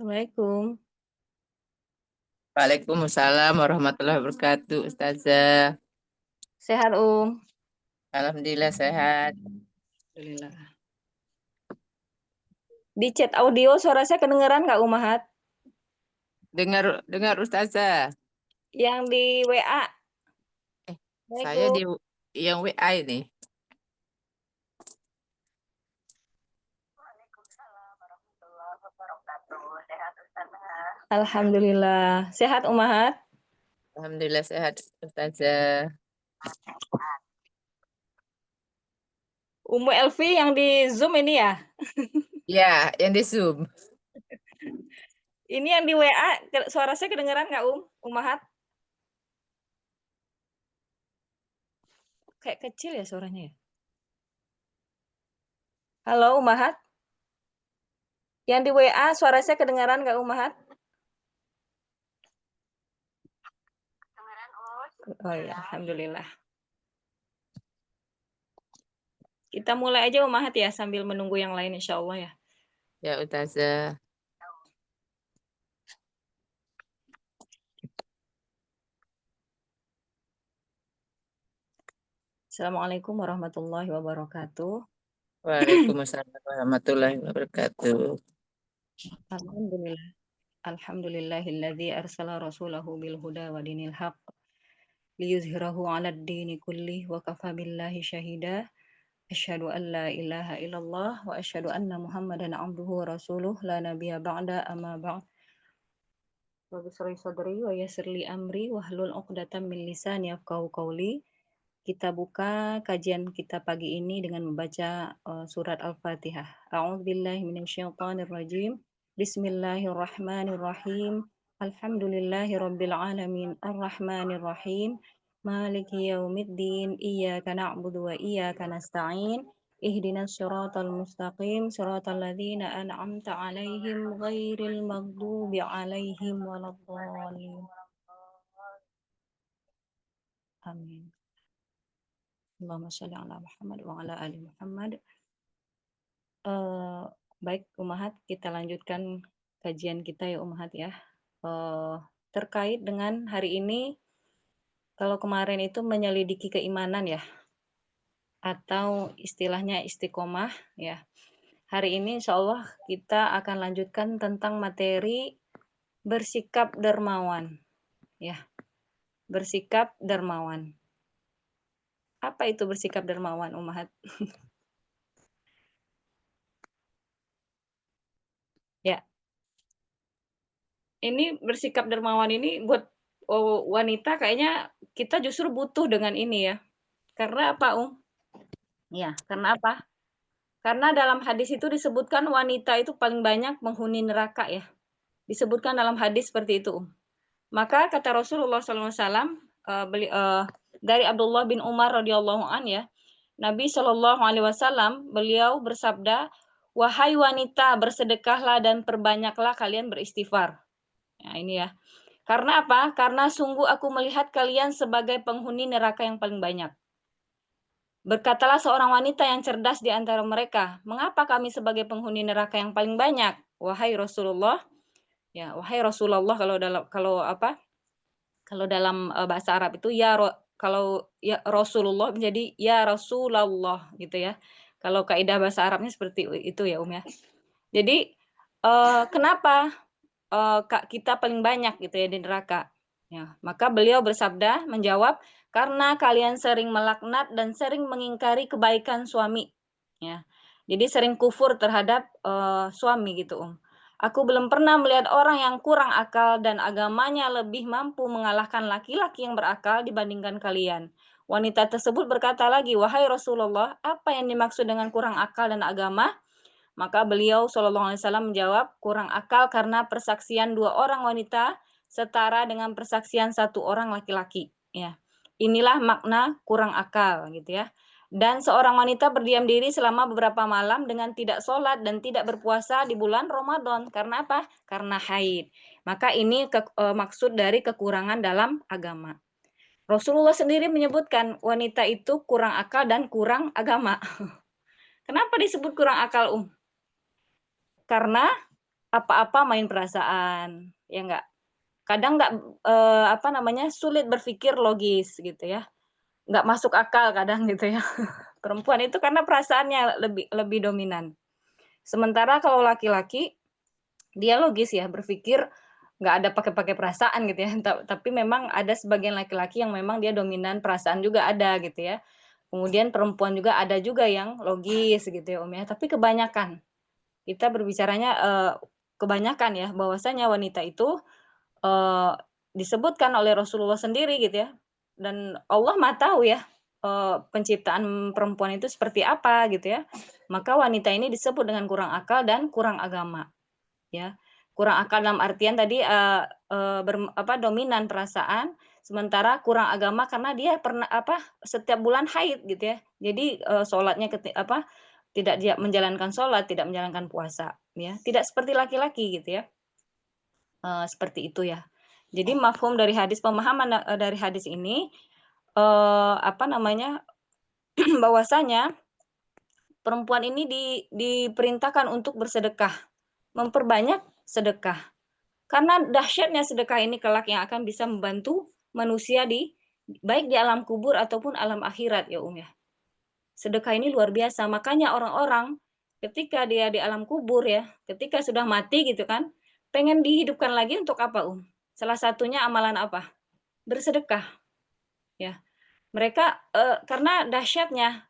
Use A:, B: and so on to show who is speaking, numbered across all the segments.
A: Assalamualaikum.
B: Waalaikumsalam warahmatullahi wabarakatuh, Ustazah.
A: Sehat,
B: Alhamdulillah sehat.
A: Alhamdulillah. Di chat audio suara saya kedengeran nggak, Umahat?
B: Dengar dengar Ustazah.
A: Yang di WA.
B: Eh, saya
A: Assalamualaikum.
B: di yang WA ini.
A: Alhamdulillah. Sehat, Umahat?
B: Alhamdulillah sehat, Ustazah.
A: Umu Elvi yang di Zoom ini ya?
B: Ya, yang di Zoom.
A: Ini yang di WA, suara saya kedengeran nggak, Umahat? Kayak kecil ya suaranya ya? Halo, Umahat? Yang di WA, suara saya kedengeran nggak, Umahat? Oh ya, Alhamdulillah. Kita mulai aja, Umahat ya, sambil menunggu yang lain insya Allah ya.
B: Ya, Ustazah.
A: Assalamualaikum warahmatullahi wabarakatuh.
B: Waalaikumsalam warahmatullahi wabarakatuh.
A: Alhamdulillah. Alhamdulillahilladzi arsala rasulahu bil huda wa dinil haq liyuzhirahu 'alad dini kullih wa kafa billahi syahida. Asyhadu an la ilaha illallah wa asyhadu anna Muhammadan abduhu wa rasuluh la nabiyya ba'da amma ba'd. Wa bisri sadri wa yassir li amri wahlul 'uqdatam min lisani yafqahu qawli. Kita buka kajian kita pagi ini dengan membaca surat Al-Fatihah. A'udzubillahi minasyaitonirrajim. Bismillahirrahmanirrahim. Alhamdulillahirabbil alamin. Arrahmanirrahim. Maliki yaumiddin. Iyyaka na'budu wa iyyaka nasta'in. Ihdinas siratal mustaqim. Siratal ladzina an'amta 'alaihim ghairil maghdubi 'alaihim waladdallin. Amin. Allahumma sholli ala Muhammad wa ala ali Muhammad. Baik, Umahat, kita lanjutkan kajian kita ya, Umahat ya. Terkait dengan hari ini, kalau kemarin itu menyelidiki keimanan ya, atau istilahnya istiqomah ya. Hari ini insya Allah kita akan lanjutkan tentang materi bersikap dermawan ya. Bersikap dermawan. Apa itu bersikap dermawan, Umahat? Ya. Ini bersikap dermawan ini buat wanita kayaknya kita justru butuh dengan ini ya. Karena apa, Ya, karena apa? Karena dalam hadis itu disebutkan wanita itu paling banyak menghuni neraka ya. Disebutkan dalam hadis seperti itu, Maka kata Rasulullah SAW dari Abdullah bin Umar radhiyallahu an ya, Nabi Shallallahu alaihi wasallam beliau bersabda, "Wahai wanita, bersedekahlah dan perbanyaklah kalian beristighfar." Nah, ini ya. Karena apa? Karena sungguh aku melihat kalian sebagai penghuni neraka yang paling banyak. Berkatalah seorang wanita yang cerdas di antara mereka, "Mengapa kami sebagai penghuni neraka yang paling banyak?" Wahai Rasulullah, ya, wahai Rasulullah kalau dalam bahasa Arab itu kalau ya Rasulullah menjadi ya Rasulullah gitu ya. Kalau kaidah bahasa Arabnya seperti itu ya, ya. Jadi kenapa kita paling banyak gitu ya di neraka. Ya, maka beliau bersabda menjawab, karena kalian sering melaknat dan sering mengingkari kebaikan suami. Ya. Jadi sering kufur terhadap suami gitu, Aku belum pernah melihat orang yang kurang akal dan agamanya lebih mampu mengalahkan laki-laki yang berakal dibandingkan kalian. Wanita tersebut berkata lagi, "Wahai Rasulullah, apa yang dimaksud dengan kurang akal dan agama?" Maka beliau Shallallahu alaihi wasallam menjawab, kurang akal karena persaksian 2 orang wanita setara dengan persaksian 1 orang laki-laki. Ya. Inilah makna kurang akal gitu ya. Dan seorang wanita berdiam diri selama beberapa malam dengan tidak sholat dan tidak berpuasa di bulan Ramadan. Karena apa? Karena haid. Maka ini maksud dari kekurangan dalam agama. Rasulullah sendiri menyebutkan wanita itu kurang akal dan kurang agama. Kenapa disebut kurang akal, Karena apa-apa main perasaan, ya enggak? Kadang nggak, apa namanya, sulit berpikir logis gitu ya, nggak masuk akal kadang gitu ya. Perempuan itu karena perasaannya lebih lebih dominan. Sementara kalau laki-laki, dia logis ya, berpikir nggak ada pakai-pakai perasaan gitu ya, tapi memang ada sebagian laki-laki yang memang dia dominan perasaan juga ada gitu ya. Kemudian perempuan juga ada juga yang logis gitu ya, Om, ya, tapi kebanyakan. Kita berbicaranya, kebanyakan ya, bahwasanya wanita itu, eee, disebutkan oleh Rasulullah sendiri gitu ya, dan Allah Maha tahu ya, penciptaan perempuan itu seperti apa gitu ya. Maka wanita ini disebut dengan kurang akal dan kurang agama, ya. Kurang akal dalam artian tadi, eee eee, dominan perasaan, sementara kurang agama karena dia pernah setiap bulan haid gitu ya. Jadi, sholatnya tidak dia menjalankan sholat, tidak menjalankan puasa, ya. Tidak seperti laki-laki gitu ya, seperti itu ya. Jadi mafhum dari hadis, pemahaman, dari hadis ini, apa namanya, bahwasanya perempuan ini diperintahkan untuk bersedekah, memperbanyak sedekah. Karena dahsyatnya sedekah ini kelak yang akan bisa membantu manusia baik di alam kubur ataupun alam akhirat ya, ya. Sedekah ini luar biasa, makanya orang-orang ketika dia di alam kubur ya, ketika sudah mati gitu kan, pengen dihidupkan lagi untuk apa, Salah satunya amalan apa? Bersedekah, ya. Mereka, karena dahsyatnya,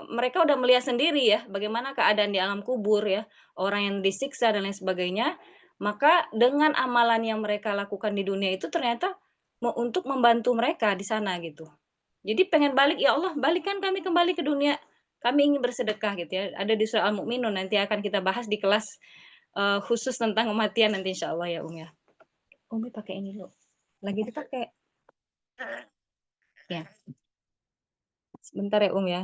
A: mereka udah melihat sendiri ya, bagaimana keadaan di alam kubur ya, orang yang disiksa dan lain sebagainya, maka dengan amalan yang mereka lakukan di dunia itu ternyata untuk membantu mereka di sana gitu. Jadi pengen balik, "Ya Allah, balikkan kami kembali ke dunia, kami ingin bersedekah," gitu ya. Ada di surah Al-Mukminun, nanti akan kita bahas di kelas, khusus tentang kematian nanti insyaallah ya, ya. Umi pakai ini dulu, lagi dipakai. Ya, sebentar ya, ya.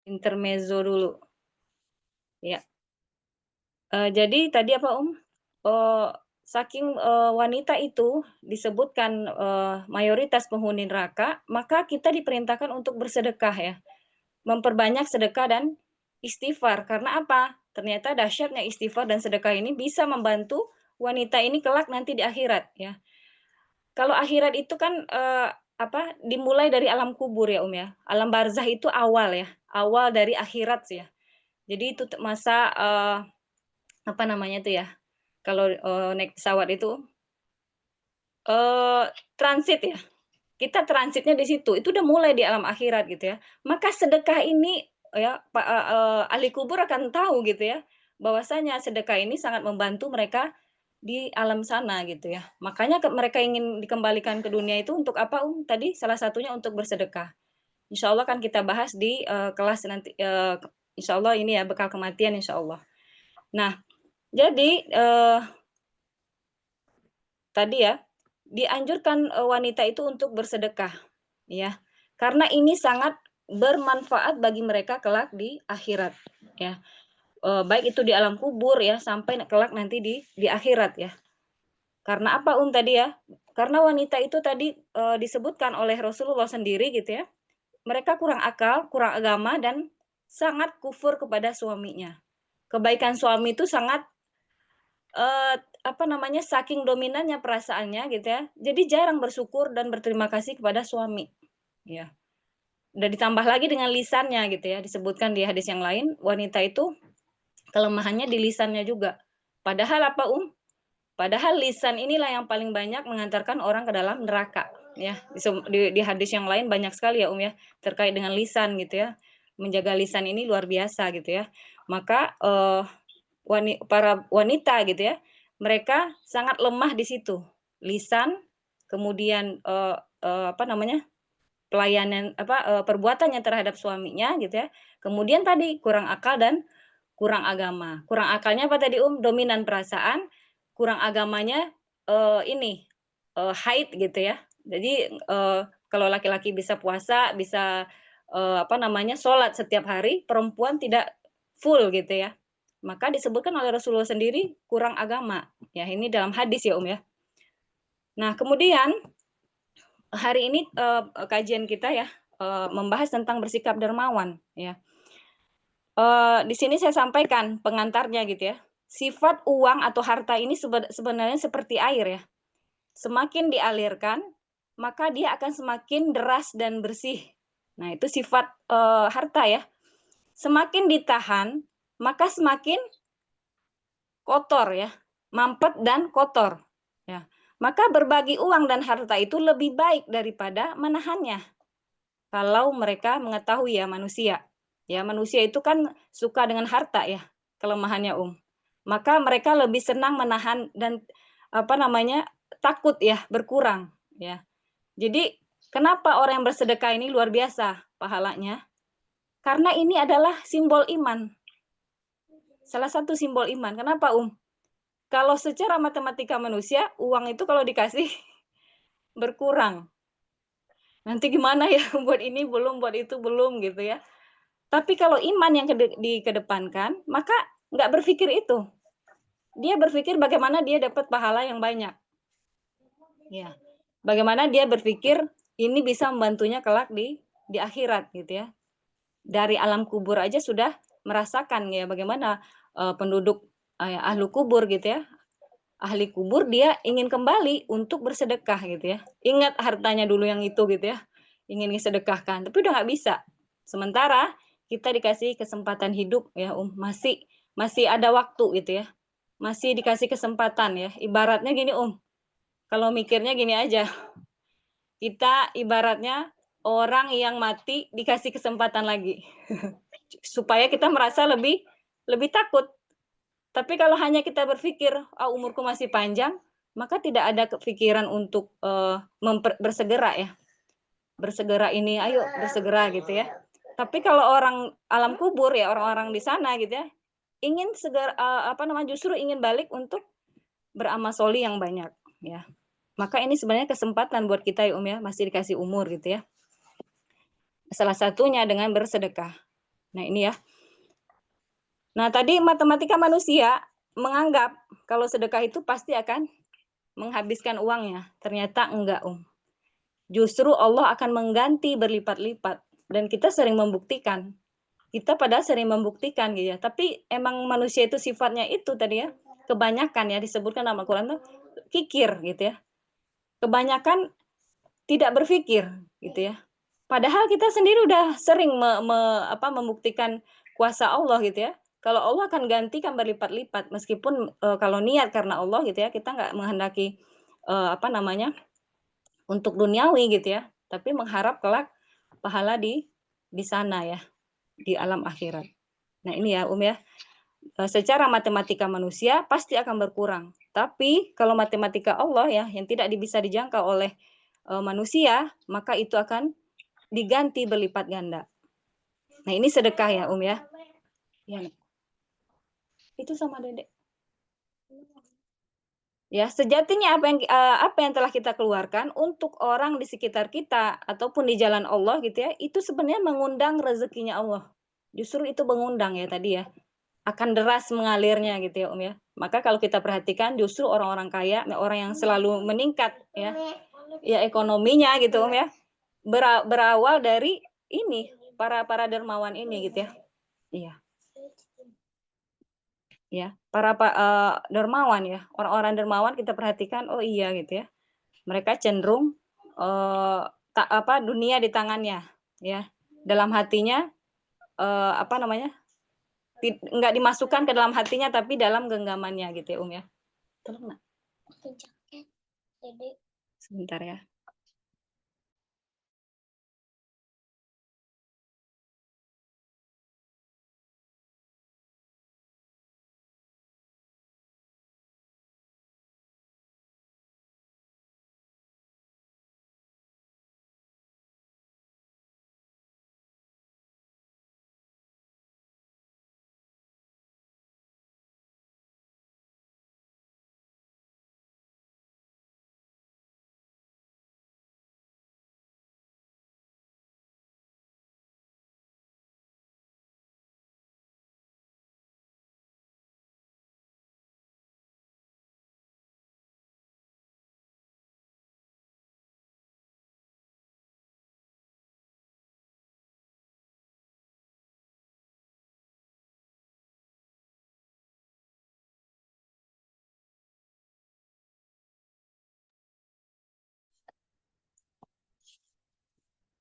A: Intermezzo dulu. Ya, jadi tadi apa, eee, saking, wanita itu disebutkan, mayoritas penghuni neraka, maka kita diperintahkan untuk bersedekah ya, memperbanyak sedekah dan istighfar. Karena apa? Ternyata dahsyatnya istighfar dan sedekah ini bisa membantu wanita ini kelak nanti di akhirat ya. Kalau akhirat itu kan, dimulai dari alam kubur ya, ya. Alam barzah itu awal ya, awal dari akhirat sih ya. Jadi itu masa, apa namanya itu ya, kalau, naik pesawat itu, eee, transit ya, kita transitnya di situ, itu udah mulai di alam akhirat gitu ya. Maka sedekah ini ya, ahli kubur akan tahu gitu ya, bahwasanya sedekah ini sangat membantu mereka di alam sana gitu ya. Makanya mereka ingin dikembalikan ke dunia itu untuk apa, Tadi salah satunya untuk bersedekah. Insya Allah kan kita bahas di kelas nanti. Insya Allah ini ya bekal kematian insya Allah. Nah, jadi tadi ya dianjurkan wanita itu untuk bersedekah, ya, karena ini sangat bermanfaat bagi mereka kelak di akhirat, ya. Baik itu di alam kubur ya sampai kelak nanti di akhirat ya. Karena apa tadi ya? Karena wanita itu tadi disebutkan oleh Rasulullah sendiri gitu ya. Mereka kurang akal, kurang agama dan sangat kufur kepada suaminya. Kebaikan suami itu sangat apa namanya, saking dominannya perasaannya gitu ya, jadi jarang bersyukur dan berterima kasih kepada suami, ya. Dan ditambah lagi dengan lisannya gitu ya, disebutkan di hadis yang lain, wanita itu kelemahannya di lisannya juga. Padahal apa, Padahal lisan inilah yang paling banyak mengantarkan orang ke dalam neraka, ya. Di hadis yang lain banyak sekali ya, ya, terkait dengan lisan gitu ya. Menjaga lisan ini luar biasa gitu ya. Maka para wanita gitu ya, mereka sangat lemah di situ. Lisan, kemudian apa namanya? Pelayanan perbuatannya terhadap suaminya gitu ya. Kemudian tadi kurang akal dan kurang agama. Kurang akalnya apa tadi, dominan perasaan, kurang agamanya ini haid gitu ya. Jadi kalau laki-laki bisa puasa, bisa apa namanya? Sholat setiap hari, perempuan tidak full gitu ya. Maka disebutkan oleh Rasulullah sendiri kurang agama. Ya, ini dalam hadis ya, ya. Nah, kemudian hari ini kajian kita ya membahas tentang bersikap dermawan ya. Di sini saya sampaikan pengantarnya gitu ya. Sifat uang atau harta ini sebenarnya seperti air ya. Semakin dialirkan, maka dia akan semakin deras dan bersih. Nah, itu sifat harta ya. Semakin ditahan, maka semakin kotor ya, mampet dan kotor. Ya. Maka berbagi uang dan harta itu lebih baik daripada menahannya. Kalau mereka mengetahui ya manusia. Ya, manusia itu kan suka dengan harta ya, kelemahannya, Maka mereka lebih senang menahan dan apa namanya? Takut ya berkurang ya. Jadi kenapa orang yang bersedekah ini luar biasa pahalanya? Karena ini adalah simbol iman. Salah satu simbol iman. Kenapa, Kalau secara matematika manusia, uang itu kalau dikasih berkurang. Nanti gimana ya buat ini belum, buat itu belum gitu ya. Tapi kalau iman yang dikedepankan, maka nggak berpikir itu. Dia berpikir bagaimana dia dapat pahala yang banyak. Ya. Bagaimana dia berpikir ini bisa membantunya kelak di akhirat gitu ya. Dari alam kubur aja sudah merasakan ya bagaimana penduduk ahlu kubur gitu ya. Ahli kubur dia ingin kembali untuk bersedekah gitu ya. Ingat hartanya dulu yang itu gitu ya. Ingin disedekahkan, tapi udah nggak bisa. Sementara kita dikasih kesempatan hidup ya, masih ada waktu gitu ya. Masih dikasih kesempatan ya. Ibaratnya gini, kalau mikirnya gini aja. Kita ibaratnya orang yang mati dikasih kesempatan lagi. Supaya kita merasa lebih takut. Tapi kalau hanya kita berpikir, umurku masih panjang, maka tidak ada kepikiran untuk bersegera ya. Bersegera ini, ayo bersegera gitu ya. Tapi kalau orang alam kubur ya, orang-orang di sana gitu ya, ingin segera justru ingin balik untuk beramal soli yang banyak ya. Maka ini sebenarnya kesempatan buat kita ya, ya, masih dikasih umur gitu ya. Salah satunya dengan bersedekah. Nah, ini ya. Nah, tadi matematika manusia menganggap kalau sedekah itu pasti akan menghabiskan uangnya. Ternyata enggak, Justru Allah akan mengganti berlipat-lipat. Dan kita sering membuktikan. Kita padahal sering membuktikan gitu ya. Tapi emang manusia itu sifatnya itu tadi ya. Kebanyakan ya disebutkan dalam Al-Quran itu kikir gitu ya. Kebanyakan tidak berpikir gitu ya. Padahal kita sendiri udah sering membuktikan kuasa Allah gitu ya. Kalau Allah akan gantikan berlipat-lipat meskipun kalau niat karena Allah gitu ya, kita nggak menghendaki untuk duniawi gitu ya, tapi mengharap kelak pahala di sana ya, di alam akhirat. Nah, ini ya, ya. Secara matematika manusia pasti akan berkurang. Tapi kalau matematika Allah ya yang tidak bisa dijangkau oleh manusia, maka itu akan diganti berlipat ganda. Nah, ini sedekah ya, ya. Ya. Itu sama Dedek. Ya, sejatinya apa yang telah kita keluarkan untuk orang di sekitar kita ataupun di jalan Allah gitu ya, itu sebenarnya mengundang rezekinya Allah. Justru itu mengundang ya tadi ya. Akan deras mengalirnya gitu ya, ya. Maka kalau kita perhatikan justru orang-orang kaya, orang yang selalu meningkat ya. Ya ekonominya gitu ya. Berawal dari ini, para dermawan ini gitu ya. Iya. Ya, para dermawan ya, orang-orang dermawan kita perhatikan, oh iya gitu ya, mereka cenderung dunia di tangannya, ya, dalam hatinya apa namanya, nggak dimasukkan ke dalam hatinya tapi dalam genggamannya gitu ya, ya. Tolong nak. Sebentar ya.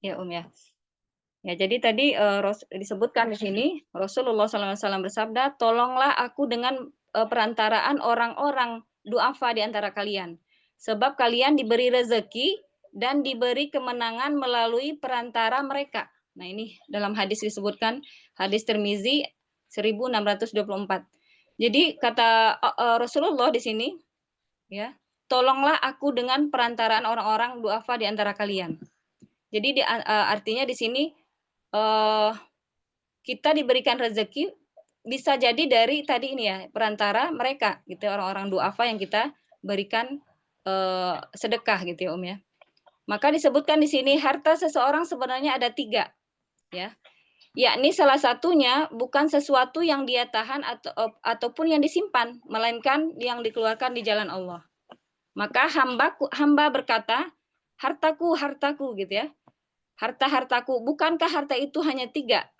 A: Ya, ya. Ya, jadi tadi disebutkan di sini Rasulullah SAW bersabda, "Tolonglah aku dengan perantaraan orang-orang du'afa di antara kalian, sebab kalian diberi rezeki dan diberi kemenangan melalui perantara mereka." Nah, ini dalam hadis disebutkan, hadis Tirmizi 1624. Jadi kata Rasulullah di sini, ya, "Tolonglah aku dengan perantaraan orang-orang du'afa di antara kalian." Jadi artinya di sini kita diberikan rezeki bisa jadi dari tadi ini ya, perantara mereka gitu, orang-orang du'afa yang kita berikan sedekah gitu ya, ya. Maka disebutkan di sini harta seseorang sebenarnya ada 3 ya. Yakni salah satunya bukan sesuatu yang dia tahan ataupun yang disimpan, melainkan yang dikeluarkan di jalan Allah. Maka hamba berkata, "Hartaku, hartaku," gitu ya. Harta-hartaku, bukankah harta itu hanya 3?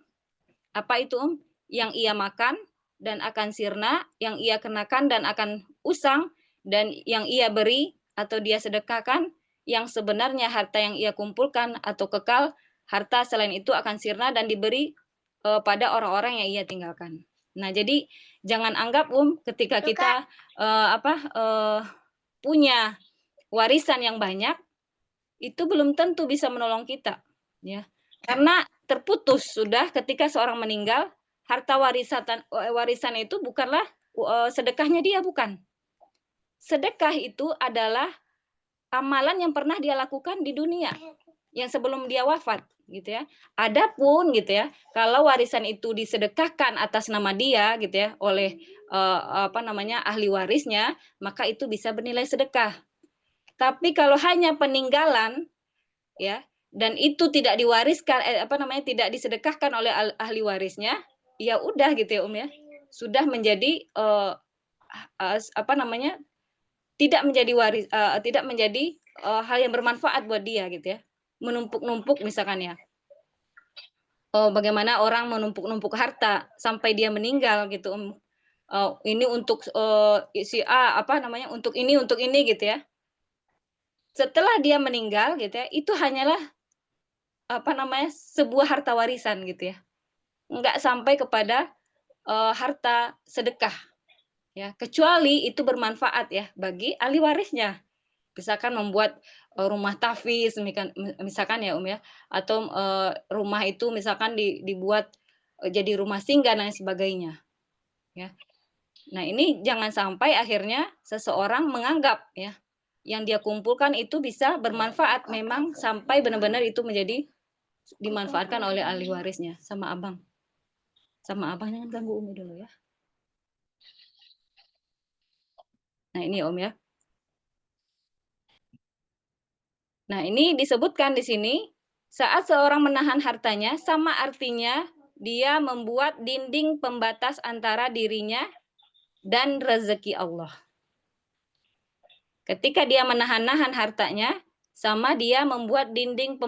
A: Apa itu, Yang ia makan dan akan sirna, yang ia kenakan dan akan usang, dan yang ia beri atau dia sedekahkan, yang sebenarnya harta yang ia kumpulkan atau kekal, harta selain itu akan sirna dan diberi pada orang-orang yang ia tinggalkan. Nah, jadi jangan anggap ketika kita punya warisan yang banyak, itu belum tentu bisa menolong kita, ya. Karena terputus sudah ketika seorang meninggal, harta warisan itu bukanlah sedekahnya dia, bukan. Sedekah itu adalah amalan yang pernah dia lakukan di dunia yang sebelum dia wafat, gitu ya. Adapun gitu ya, kalau warisan itu disedekahkan atas nama dia gitu ya oleh ahli warisnya, maka itu bisa bernilai sedekah. Tapi kalau hanya peninggalan ya, dan itu tidak diwariskan tidak disedekahkan oleh ahli warisnya, ya udah gitu ya ya, sudah menjadi tidak menjadi hal yang bermanfaat buat dia gitu ya. Menumpuk-numpuk misalkan ya. Bagaimana orang menumpuk-numpuk harta sampai dia meninggal gitu, ini untuk si A untuk ini gitu ya. Setelah dia meninggal gitu ya, itu hanyalah sebuah harta warisan gitu ya. Enggak sampai kepada harta sedekah ya, kecuali itu bermanfaat ya bagi ahli warisnya. Misalkan membuat rumah tahfiz misalkan ya ya, atau rumah itu misalkan dibuat jadi rumah singgah dan sebagainya ya. Nah, ini jangan sampai akhirnya seseorang menganggap ya yang dia kumpulkan itu bisa bermanfaat memang sampai benar-benar itu menjadi dimanfaatkan oleh ahli warisnya sama abang. Sama abang jangan ganggu Umi dulu ya. Nah, ini Om ya. Nah, ini disebutkan di sini saat seorang menahan hartanya sama artinya dia membuat dinding pembatas antara dirinya dan rezeki Allah. Ketika dia menahan-nahan hartanya, sama dia membuat dinding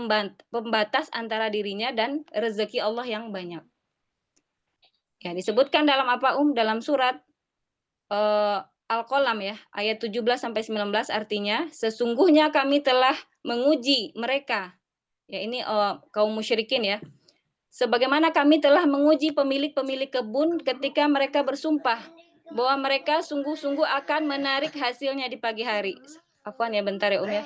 A: pembatas antara dirinya dan rezeki Allah yang banyak. Ya, disebutkan dalam apa dalam surat Al-Qalam ya, ayat 17 sampai 19 artinya sesungguhnya kami telah menguji mereka. Ya, ini kaum musyrikin ya. Sebagaimana kami telah menguji pemilik-pemilik kebun ketika mereka bersumpah bahwa mereka sungguh-sungguh akan menarik hasilnya di pagi hari. Afwan ya, bentar ya ya.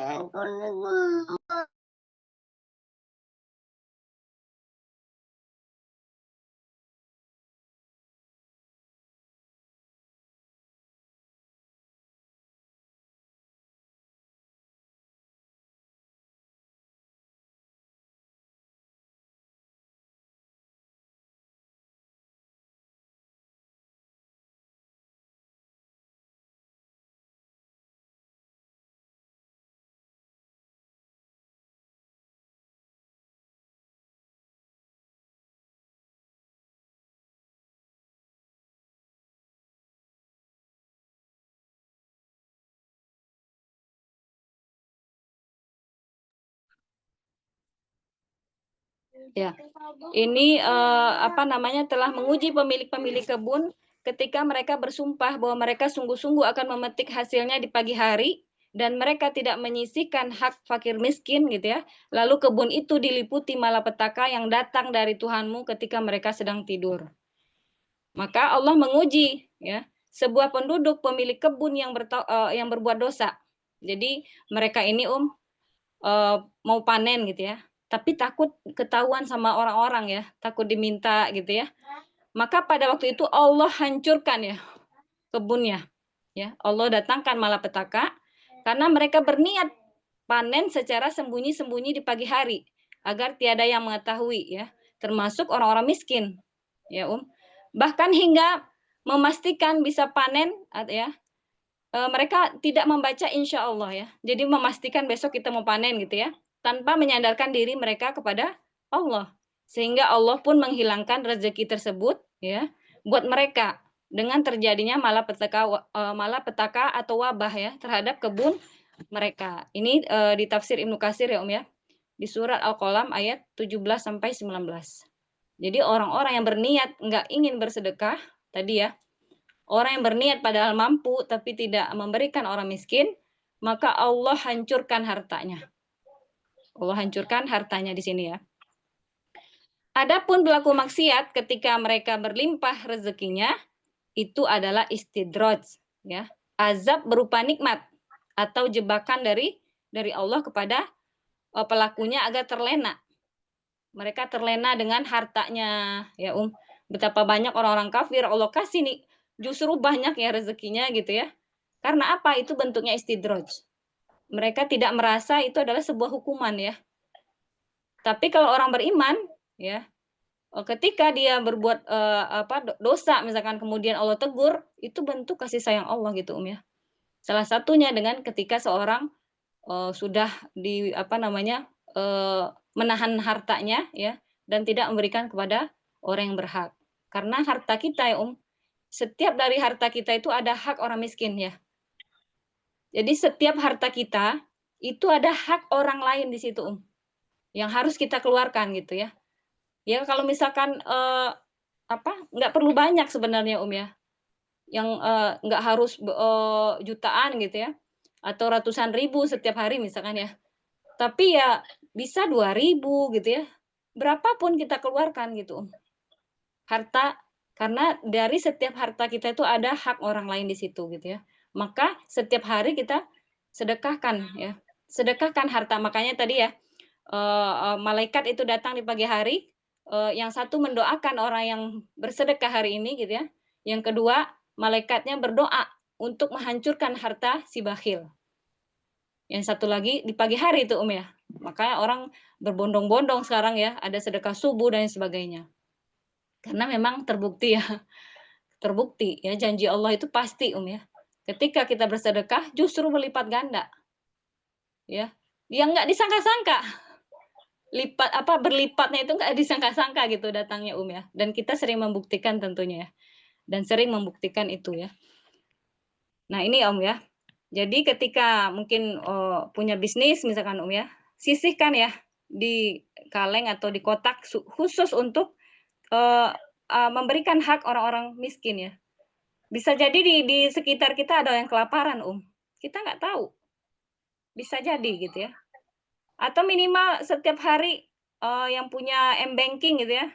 A: Ya, ini telah menguji pemilik-pemilik kebun ketika mereka bersumpah bahwa mereka sungguh-sungguh akan memetik hasilnya di pagi hari dan mereka tidak menyisihkan hak fakir miskin gitu ya. Lalu kebun itu diliputi malapetaka yang datang dari Tuhanmu ketika mereka sedang tidur. Maka Allah menguji ya sebuah penduduk pemilik kebun yang berbuat dosa. Jadi mereka ini mau panen gitu ya, tapi takut ketahuan sama orang-orang ya, takut diminta gitu ya. Maka pada waktu itu Allah hancurkan ya kebunnya. Ya, Allah datangkan malapetaka karena mereka berniat panen secara sembunyi-sembunyi di pagi hari agar tiada yang mengetahui ya, termasuk orang-orang miskin. Ya, Bahkan hingga memastikan bisa panen ya, mereka tidak membaca insya Allah ya. Jadi memastikan besok kita mau panen gitu ya, tanpa menyandarkan diri mereka kepada Allah. Sehingga Allah pun menghilangkan rezeki tersebut ya buat mereka dengan terjadinya malapetaka atau wabah ya terhadap kebun mereka. Ini di tafsir Ibnu Katsir ya ya, di surat Al-Qalam ayat 17 sampai 19. Jadi orang-orang yang berniat nggak ingin bersedekah tadi ya, orang yang berniat padahal mampu tapi tidak memberikan orang miskin, maka Allah hancurkan hartanya. Allah hancurkan hartanya di sini ya. Adapun pelaku maksiat ketika mereka berlimpah rezekinya itu adalah istidraj ya. Azab berupa nikmat atau jebakan dari Allah kepada pelakunya agar terlena. Mereka terlena dengan hartanya ya Betapa banyak orang-orang kafir Allah kasih nih justru banyak ya rezekinya gitu ya. Karena apa? Itu bentuknya istidraj. Mereka tidak merasa itu adalah sebuah hukuman ya. Tapi kalau orang beriman ya, ketika dia berbuat dosa misalkan kemudian Allah tegur, itu bentuk kasih sayang Allah gitu ya. Salah satunya dengan ketika seorang sudah menahan hartanya ya dan tidak memberikan kepada orang yang berhak. Karena harta kita ya setiap dari harta kita itu ada hak orang miskin ya. Jadi setiap harta kita itu ada hak orang lain di situ yang harus kita keluarkan gitu ya. Ya kalau misalkan nggak perlu banyak sebenarnya ya, yang nggak harus jutaan gitu ya, atau ratusan ribu setiap hari misalkan ya. Tapi ya bisa 2.000 gitu ya. Berapapun kita keluarkan gitu harta, karena dari setiap harta kita itu ada hak orang lain di situ gitu ya. Maka setiap hari kita sedekahkan ya. Sedekahkan harta. Makanya tadi ya malaikat itu datang di pagi hari, yang satu mendoakan orang yang bersedekah hari ini gitu ya. Yang kedua, malaikatnya berdoa untuk menghancurkan harta si bakhil. Yang satu lagi di pagi hari itu ya. Makanya orang berbondong-bondong sekarang ya, ada sedekah subuh dan sebagainya. Karena memang terbukti ya, terbukti ya janji Allah itu pasti ya. Ketika kita bersedekah justru berlipat ganda ya. Yang nggak disangka-sangka. Berlipatnya itu nggak disangka-sangka gitu datangnya ya. Dan kita sering membuktikan tentunya ya. Dan sering membuktikan itu ya. Nah ini ya. Jadi ketika mungkin punya bisnis misalkan ya, sisihkan ya di kaleng atau di kotak khusus untuk memberikan hak orang-orang miskin ya. Bisa jadi di sekitar kita ada yang kelaparan kita nggak tahu. Bisa jadi gitu ya. Atau minimal setiap hari yang punya m-banking gitu ya,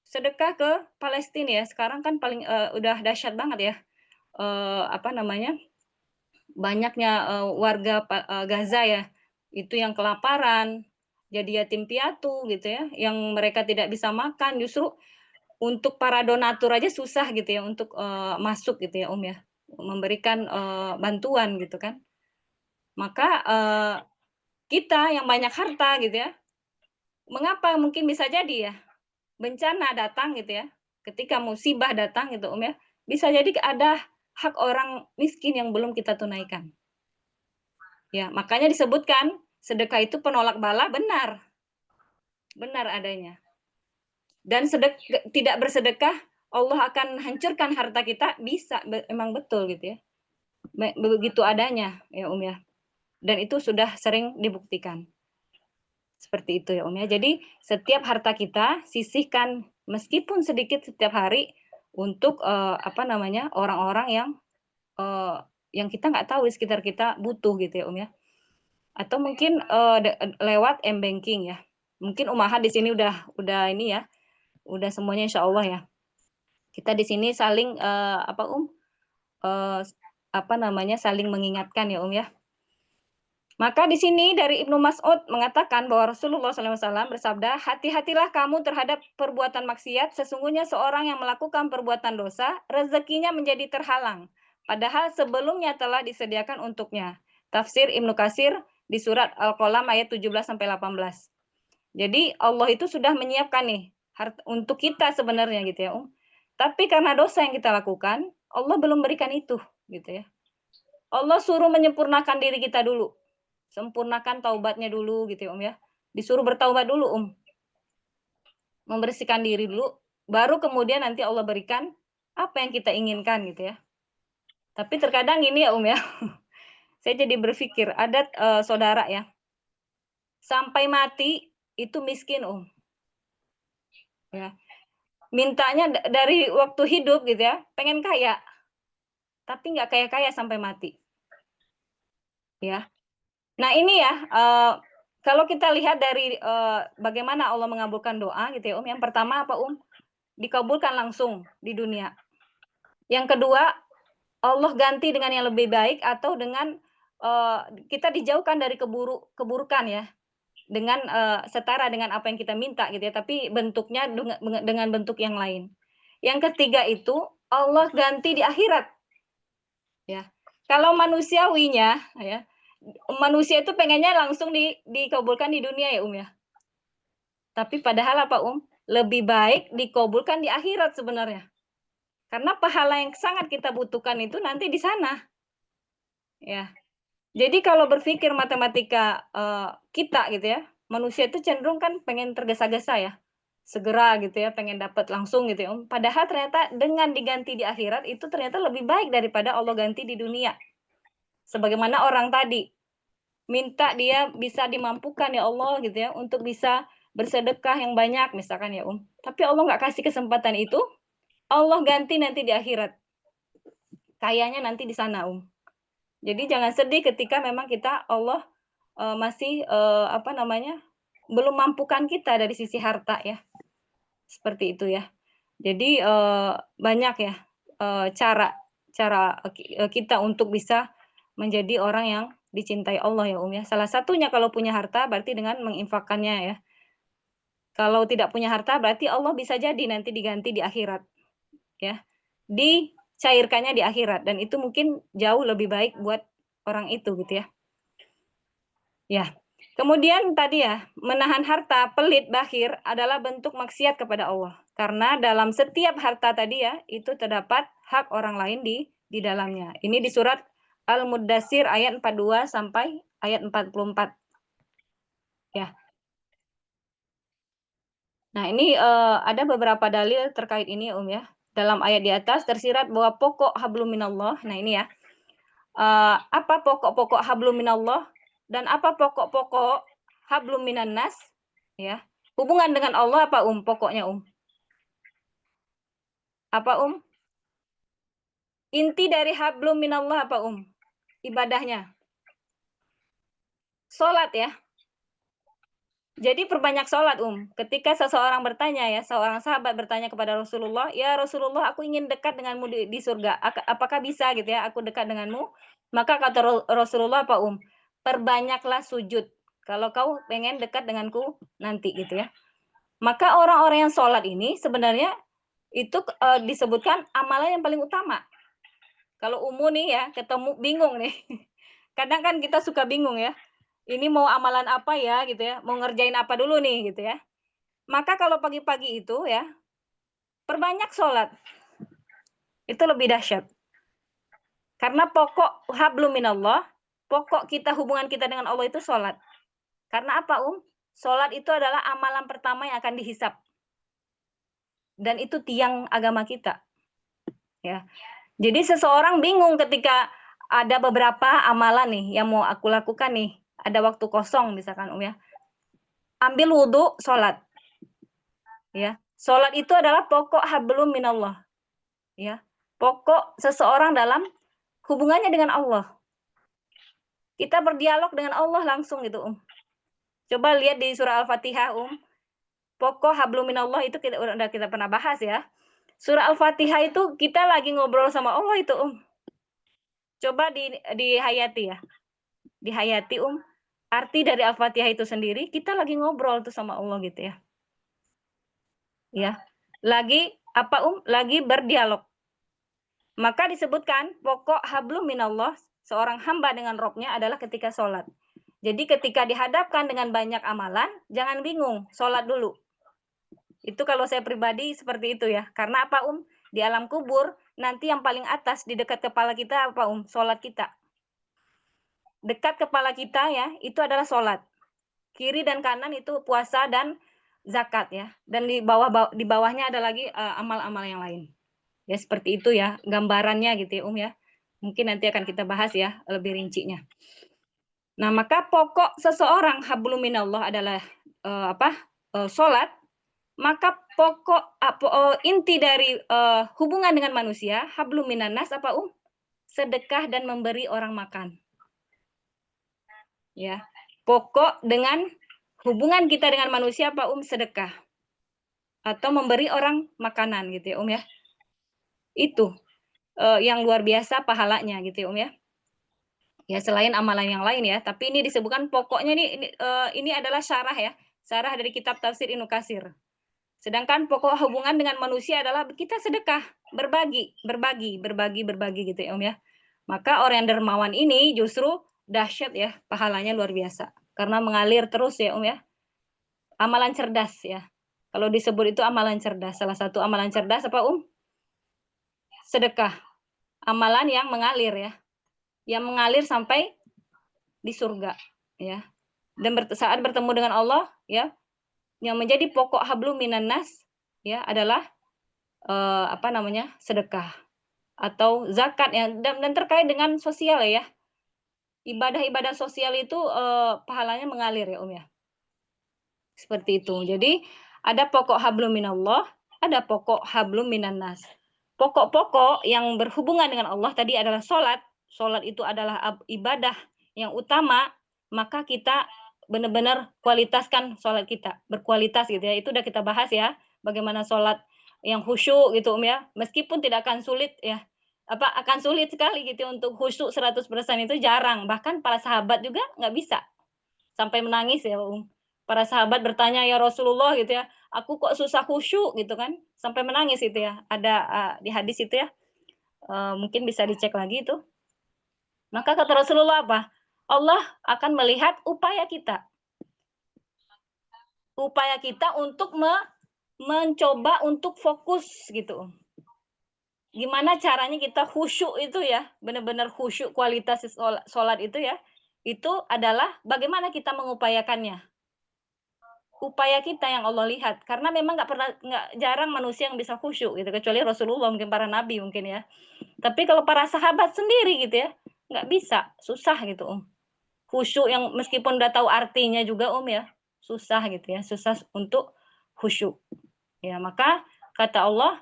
A: sedekah ke Palestina ya. Sekarang kan paling udah dahsyat banget ya. Apa namanya? Banyaknya warga Gaza ya, itu yang kelaparan, jadi yatim piatu gitu ya, yang mereka tidak bisa makan, justru untuk para donatur aja susah gitu ya untuk masuk gitu ya ya, memberikan bantuan gitu kan. Maka kita yang banyak harta gitu ya, mengapa mungkin bisa jadi ya, bencana datang gitu ya, ketika musibah datang gitu ya, bisa jadi ada hak orang miskin yang belum kita tunaikan. Ya, makanya disebutkan sedekah itu penolak bala benar. Benar adanya. Dan tidak bersedekah Allah akan hancurkan harta kita bisa emang betul gitu ya. Begitu adanya ya ya. Dan itu sudah sering dibuktikan. Seperti itu ya ya. Jadi setiap harta kita sisihkan meskipun sedikit setiap hari untuk apa namanya orang-orang yang kita nggak tahu di sekitar kita butuh gitu ya ya. Atau mungkin lewat m-banking ya. Mungkin Umaha di sini udah ini ya, udah semuanya insya Allah ya. Kita di sini saling apa namanya saling mengingatkan ya ya. Maka di sini dari Ibnu Mas'ud mengatakan bahwa Rasulullah SAW bersabda, hati-hatilah kamu terhadap perbuatan maksiat, sesungguhnya seorang yang melakukan perbuatan dosa, rezekinya menjadi terhalang, padahal sebelumnya telah disediakan untuknya. Tafsir Ibnu Katsir di surat Al-Qalam ayat 17-18. Jadi Allah itu sudah menyiapkan nih untuk kita sebenarnya gitu ya. Tapi karena dosa yang kita lakukan, Allah belum berikan itu gitu ya. Allah suruh menyempurnakan diri kita dulu. Sempurnakan taubatnya dulu gitu ya. Disuruh bertaubat dulu membersihkan diri dulu, baru kemudian nanti Allah berikan apa yang kita inginkan gitu ya. Tapi terkadang ini ya ya, saya jadi berpikir ada saudara ya, sampai mati itu miskin ya. Mintanya dari waktu hidup gitu ya, pengen kaya, tapi nggak kaya-kaya sampai mati. Ya. Nah ini ya, kalau kita lihat dari bagaimana Allah mengabulkan doa gitu ya yang pertama apa dikabulkan langsung di dunia. Yang kedua, Allah ganti dengan yang lebih baik atau dengan kita dijauhkan dari keburukan ya, dengan setara dengan apa yang kita minta gitu ya, tapi bentuknya dengan bentuk yang lain. Yang ketiga itu Allah ganti di akhirat. Ya. Kalau manusiawinya ya, manusia itu pengennya langsung dikabulkan di dunia ya ya. Tapi padahal apa lebih baik dikabulkan di akhirat sebenarnya. Karena pahala yang sangat kita butuhkan itu nanti di sana. Ya. Jadi kalau berpikir matematika kita gitu ya, manusia itu cenderung kan pengen tergesa-gesa ya. Segera gitu ya, pengen dapat langsung gitu ya. Padahal ternyata dengan diganti di akhirat itu ternyata lebih baik daripada Allah ganti di dunia. Sebagaimana orang tadi minta dia bisa dimampukan ya Allah gitu ya untuk bisa bersedekah yang banyak misalkan ya tapi Allah nggak kasih kesempatan itu, Allah ganti nanti di akhirat kayaknya nanti di sana jadi jangan sedih ketika memang kita Allah masih apa namanya belum mampukan kita dari sisi harta ya seperti itu ya. Jadi banyak ya cara cara kita untuk bisa menjadi orang yang dicintai Allah ya ya. Salah satunya kalau punya harta berarti dengan menginfakkannya ya. Kalau tidak punya harta berarti Allah bisa jadi nanti diganti di akhirat ya. Dicairkannya di akhirat dan itu mungkin jauh lebih baik buat orang itu gitu ya. Ya. Kemudian tadi ya, menahan harta pelit bakhil adalah bentuk maksiat kepada Allah. Karena dalam setiap harta tadi ya, itu terdapat hak orang lain di dalamnya. Ini di surat Al-Muddatsir ayat 42 sampai ayat 44. Ya. Nah, ini ada beberapa dalil terkait ini ya. Dalam ayat di atas tersirat bahwa pokok hablum minallah. Nah, ini ya. Apa pokok-pokok hablum minallah dan apa pokok-pokok hablum minan nas? Ya. Hubungan dengan Allah apa pokoknya Apa Inti dari hablum minallah apa Ibadahnya. Salat ya. Jadi perbanyak sholat Ketika seseorang bertanya ya, seorang sahabat bertanya kepada Rasulullah, ya Rasulullah, aku ingin dekat denganmu di surga. Apakah bisa gitu ya, aku dekat denganmu? Maka kata Rasulullah apa Perbanyaklah sujud. Kalau kau pengen dekat denganku nanti gitu ya. Maka orang-orang yang sholat ini sebenarnya itu disebutkan amalan yang paling utama. Kalau nih ya, ketemu bingung nih. Kadang kan kita suka bingung ya. Ini mau amalan apa ya gitu ya, mau ngerjain apa dulu nih gitu ya. Maka kalau pagi-pagi itu ya, perbanyak sholat. Itu lebih dahsyat. Karena pokok hablum minallah, pokok kita hubungan kita dengan Allah itu sholat. Karena apa Sholat itu adalah amalan pertama yang akan dihisap. Dan itu tiang agama kita. Ya. Jadi seseorang bingung ketika ada beberapa amalan nih yang mau aku lakukan nih. Ada waktu kosong misalkan ya. Ambil wudhu, sholat. Ya. Sholat itu adalah pokok hablum minallah. Ya. Pokok seseorang dalam hubungannya dengan Allah. Kita berdialog dengan Allah langsung gitu Coba lihat di surah Al-Fatihah Pokok hablum minallah itu udah kita pernah bahas ya. Surah Al-Fatihah itu kita lagi ngobrol sama Allah itu Coba dihayati ya. Dihayati arti dari Al-Fatihah itu sendiri, kita lagi ngobrol tuh sama Allah gitu ya. Ya. Lagi apa Lagi berdialog. Maka disebutkan pokok hablum minallah seorang hamba dengan Robnya adalah ketika sholat. Jadi ketika dihadapkan dengan banyak amalan, jangan bingung, sholat dulu. Itu kalau saya pribadi seperti itu ya. Karena apa Di alam kubur, nanti yang paling atas di dekat kepala kita apa Sholat kita. Dekat kepala kita ya, itu adalah sholat. Kiri dan kanan itu puasa dan zakat ya. Dan di bawahnya ada lagi amal-amal yang lain. Ya seperti itu ya gambarannya gitu ya ya. Mungkin nanti akan kita bahas ya lebih rincinya. Nah, maka pokok seseorang hablum minallah adalah sholat. Maka pokok inti dari hubungan dengan manusia hablum minan nas apa sedekah dan memberi orang makan. Ya. Pokok dengan hubungan kita dengan manusia apa sedekah atau memberi orang makanan gitu ya ya. Itu yang luar biasa pahalanya gitu ya ya. Ya selain amalan yang lain ya, tapi ini disebutkan pokoknya ini adalah syarah ya, syarah dari kitab tafsir Ibnu Katsir. Sedangkan pokok hubungan dengan manusia adalah kita sedekah, berbagi gitu ya ya. Maka orang yang dermawan ini justru dahsyat ya, pahalanya luar biasa. Karena mengalir terus ya ya. Amalan cerdas ya. Kalau disebut itu amalan cerdas, salah satu amalan cerdas apa Sedekah. Amalan yang mengalir ya. Yang mengalir sampai di surga ya. Dan saat bertemu dengan Allah ya, yang menjadi pokok hablum minan nas ya adalah sedekah atau zakat ya, dan terkait dengan sosial ya. Ibadah-ibadah sosial itu pahalanya mengalir ya ya. Seperti itu. Jadi ada pokok hablum minallah, ada pokok hablum minan nas. Pokok-pokok yang berhubungan dengan Allah tadi adalah sholat. Sholat itu adalah ibadah yang utama, maka kita benar-benar kualitaskan sholat kita, berkualitas gitu ya. Itu udah kita bahas ya, bagaimana sholat yang khusyuk gitu ya. Meskipun tidak akan sulit ya, akan sulit sekali gitu untuk khusyuk 100% itu jarang. Bahkan para sahabat juga nggak bisa sampai menangis ya Para sahabat bertanya, ya Rasulullah gitu ya, aku kok susah khusyuk gitu kan, sampai menangis itu ya. Ada di hadis itu ya, mungkin bisa dicek lagi itu. Maka kata Rasulullah apa? Allah akan melihat upaya kita. Upaya kita untuk mencoba untuk fokus gitu. Gimana caranya kita khusyuk itu ya, benar-benar khusyuk kualitas sholat itu ya, itu adalah bagaimana kita mengupayakannya. Upaya kita yang Allah lihat, karena memang nggak jarang manusia yang bisa khusyuk gitu, kecuali Rasulullah, mungkin para nabi mungkin ya. Tapi kalau para sahabat sendiri gitu ya, nggak bisa, susah gitu khusyuk yang meskipun udah tahu artinya juga ya, susah gitu ya, susah untuk khusyuk. Ya, maka kata Allah,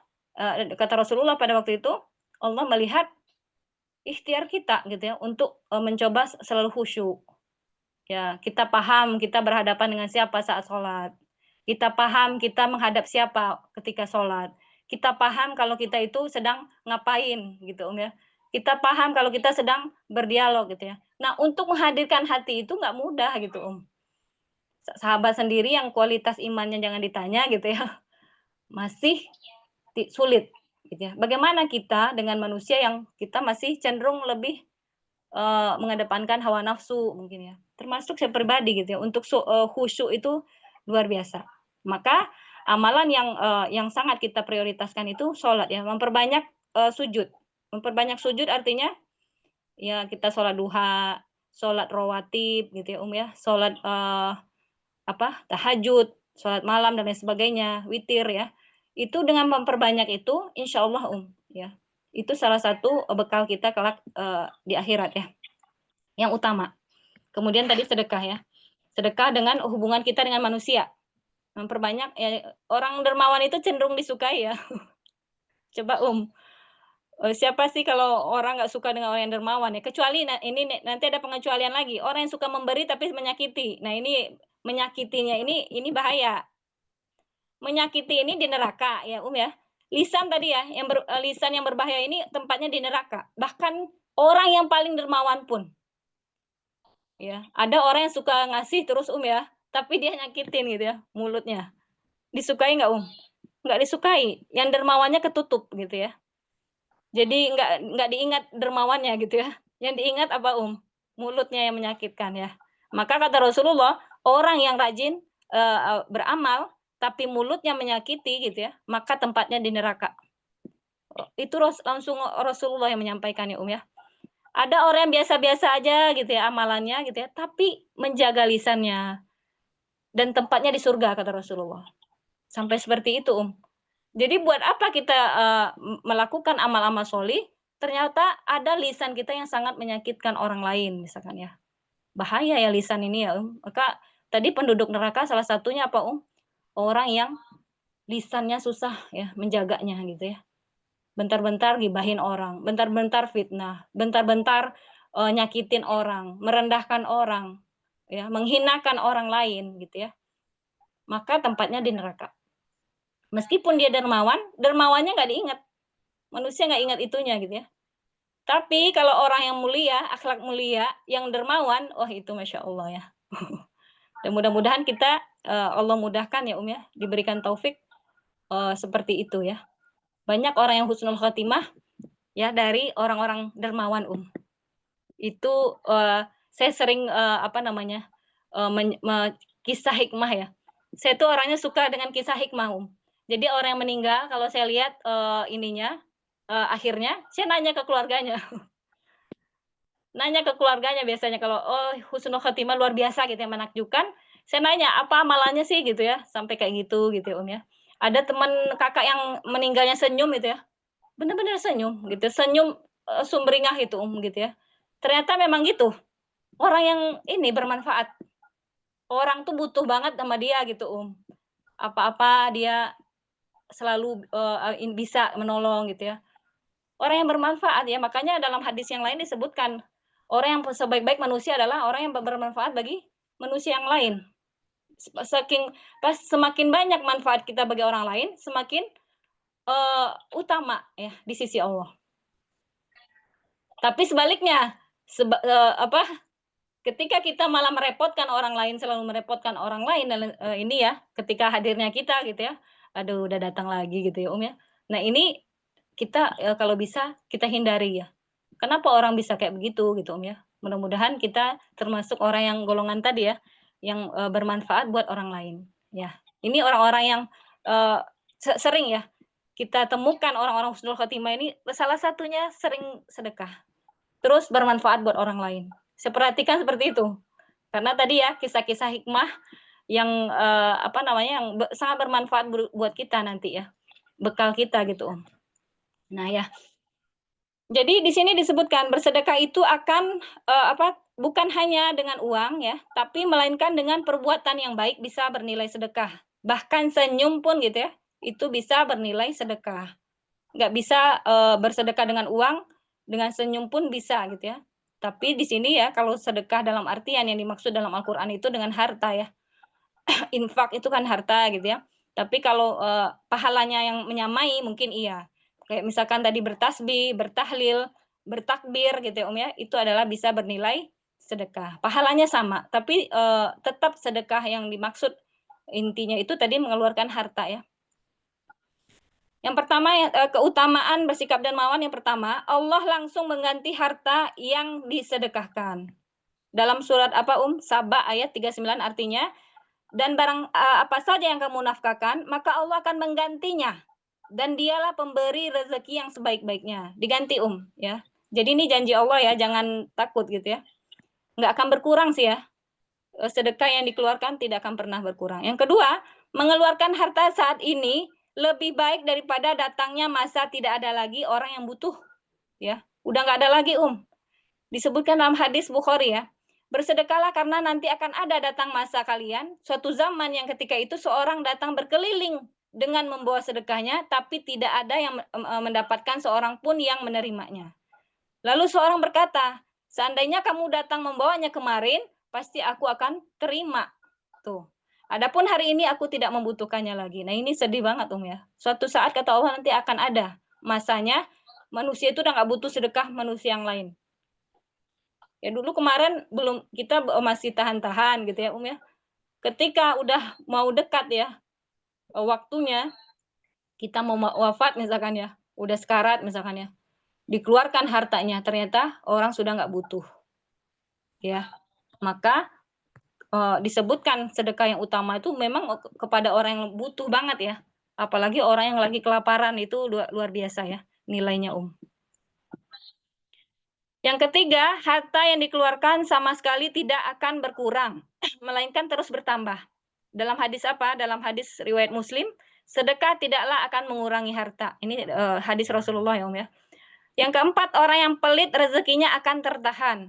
A: kata Rasulullah pada waktu itu, Allah melihat ikhtiar kita gitu ya untuk, mencoba selalu khusyuk. Ya, kita paham kita berhadapan dengan siapa saat sholat. Kita paham kita menghadap siapa ketika sholat. Kita paham kalau kita itu sedang ngapain gitu ya. Kita paham kalau kita sedang berdialog gitu ya. Nah, untuk menghadirkan hati itu nggak mudah gitu Sahabat sendiri yang kualitas imannya jangan ditanya gitu ya, masih sulit gitu ya. Bagaimana kita dengan manusia yang kita masih cenderung lebih, mengedepankan hawa nafsu mungkin ya, termasuk saya pribadi gitu ya, untuk khusyuk itu luar biasa. Maka amalan yang sangat kita prioritaskan itu sholat ya, memperbanyak, sujud. Memperbanyak sujud artinya ya kita sholat duha, sholat rawatib gitu ya, ya, sholat, tahajud, sholat malam dan lain sebagainya, witir ya. Itu dengan memperbanyak itu insya Allah ya, itu salah satu, bekal kita kelak, di akhirat ya, yang utama. Kemudian tadi sedekah ya, sedekah dengan hubungan kita dengan manusia, memperbanyak orang dermawan itu cenderung disukai ya. Coba siapa sih kalau orang nggak suka dengan orang yang dermawan ya, kecuali ini nanti ada pengecualian lagi, orang yang suka memberi tapi menyakiti. Nah ini menyakitinya ini bahaya. Menyakiti ini di neraka ya, ya. Lisan tadi ya, lisan yang berbahaya ini tempatnya di neraka. Bahkan orang yang paling dermawan pun, ya. Ada orang yang suka ngasih terus, ya, tapi dia nyakitin gitu ya, mulutnya. Disukai nggak, Nggak disukai. Yang dermawannya ketutup gitu ya. Jadi nggak diingat dermawannya gitu ya. Yang diingat apa, Mulutnya yang menyakitkan ya. Maka kata Rasulullah, orang yang rajin, beramal tapi mulutnya menyakiti gitu ya, maka tempatnya di neraka. Itu langsung Rasulullah yang menyampaikan ya, ya. Ada orang yang biasa-biasa aja gitu ya amalannya gitu ya, tapi menjaga lisannya dan tempatnya di surga kata Rasulullah. Sampai seperti itu, Jadi buat apa kita, melakukan amal-amal sholih, ternyata ada lisan kita yang sangat menyakitkan orang lain misalkan ya. Bahaya ya lisan ini ya, Maka tadi penduduk neraka salah satunya apa, Orang yang lisannya susah ya menjaganya gitu ya. Bentar-bentar gibahin orang, bentar-bentar fitnah, bentar-bentar, nyakitin orang, merendahkan orang, ya, menghinakan orang lain gitu ya. Maka tempatnya di neraka. Meskipun dia dermawan, dermawannya nggak diingat. Manusia nggak ingat itunya gitu ya. Tapi kalau orang yang mulia, akhlak mulia, yang dermawan, wah itu Masya Allah ya. Dan mudah-mudahan kita, Allah mudahkan ya ya, diberikan taufik, seperti itu ya. Banyak orang yang husnul khotimah ya dari orang-orang dermawan Itu, saya sering, kisah hikmah ya. Saya tuh orangnya suka dengan kisah hikmah, Jadi orang yang meninggal kalau saya lihat, akhirnya, saya nanya ke keluarganya. Nanya ke keluarganya biasanya kalau, oh husnul khotimah luar biasa gitu ya, menakjubkan, saya nanya, "Apa amalannya sih?" Gitu ya, sampai kayak gitu ya, ya. Ada teman Kakak yang meninggalnya senyum gitu ya, bener-bener senyum gitu, senyum, sumringah itu, gitu ya. Ternyata memang gitu, orang yang ini bermanfaat. Orang tuh butuh banget sama dia gitu, Apa-apa dia selalu, bisa menolong gitu ya. Orang yang bermanfaat ya, makanya dalam hadis yang lain disebutkan, orang yang sebaik-baik manusia adalah orang yang bermanfaat bagi manusia yang lain. Semakin banyak manfaat kita bagi orang lain, semakin, utama ya di sisi Allah. Tapi sebaliknya, ketika kita malah merepotkan orang lain, selalu merepotkan orang lain dan, ini ya, ketika hadirnya kita gitu ya, aduh udah datang lagi gitu ya, ya. Nah ini kita, kalau bisa kita hindari ya. Kenapa orang bisa kayak begitu gitu, ya. Mudah-mudahan kita termasuk orang yang golongan tadi ya, yang bermanfaat buat orang lain. Ya, ini orang-orang yang sering ya kita temukan orang-orang husnul khotimah ini salah satunya sering sedekah, terus bermanfaat buat orang lain. Saya perhatikan seperti itu. Karena tadi ya kisah-kisah hikmah yang yang sangat bermanfaat buat kita nanti ya, bekal kita gitu. Nah ya, jadi di sini disebutkan bersedekah itu akan bukan hanya dengan uang ya, tapi melainkan dengan perbuatan yang baik bisa bernilai sedekah. Bahkan senyum pun gitu ya, itu bisa bernilai sedekah. Nggak bisa bersedekah dengan uang, dengan senyum pun bisa gitu ya. Tapi di sini ya kalau sedekah dalam artian yang dimaksud dalam Al-Qur'an itu dengan harta ya. Infak itu kan harta gitu ya. Tapi kalau pahalanya yang menyamai mungkin iya. Kayak misalkan tadi bertasbih, bertahlil, bertakbir gitu ya ya, itu adalah bisa bernilai sedekah. Pahalanya sama, tapi tetap sedekah yang dimaksud intinya itu tadi mengeluarkan harta ya. Yang pertama keutamaan bersikap dermawan yang pertama, Allah langsung mengganti harta yang disedekahkan. Dalam surat Saba ayat 39 artinya, dan barang apa saja yang kamu nafkahkan, maka Allah akan menggantinya. Dan dialah pemberi rezeki yang sebaik-baiknya. Diganti ya. Jadi ini janji Allah ya, jangan takut gitu ya. Nggak akan berkurang sih ya. Sedekah yang dikeluarkan tidak akan pernah berkurang. Yang kedua, mengeluarkan harta saat ini lebih baik daripada datangnya masa tidak ada lagi orang yang butuh. Ya, udah nggak ada lagi Disebutkan dalam hadis Bukhari ya. Bersedekahlah karena nanti akan ada datang masa kalian, suatu zaman yang ketika itu seorang datang berkeliling dengan membawa sedekahnya, tapi tidak ada yang mendapatkan seorang pun yang menerimanya. Lalu seorang berkata, seandainya kamu datang membawanya kemarin, pasti aku akan terima. Tuh. Adapun hari ini aku tidak membutuhkannya lagi. Nah ini sedih banget ya. Suatu saat kata Allah nanti akan ada masanya manusia itu udah nggak butuh sedekah manusia yang lain. Ya dulu kemarin belum kita masih tahan-tahan gitu ya ya. Ketika udah mau dekat ya waktunya kita mau wafat misalkan ya, udah sekarat misalkan ya, dikeluarkan hartanya ternyata orang sudah nggak butuh. Ya. Maka disebutkan sedekah yang utama itu memang kepada orang yang butuh banget ya. Apalagi orang yang lagi kelaparan itu luar biasa ya nilainya Yang ketiga, harta yang dikeluarkan sama sekali tidak akan berkurang, melainkan terus bertambah. Dalam hadis apa? Dalam hadis riwayat Muslim, sedekah tidaklah akan mengurangi harta. Ini hadis Rasulullah ya ya. Yang keempat, orang yang pelit rezekinya akan tertahan.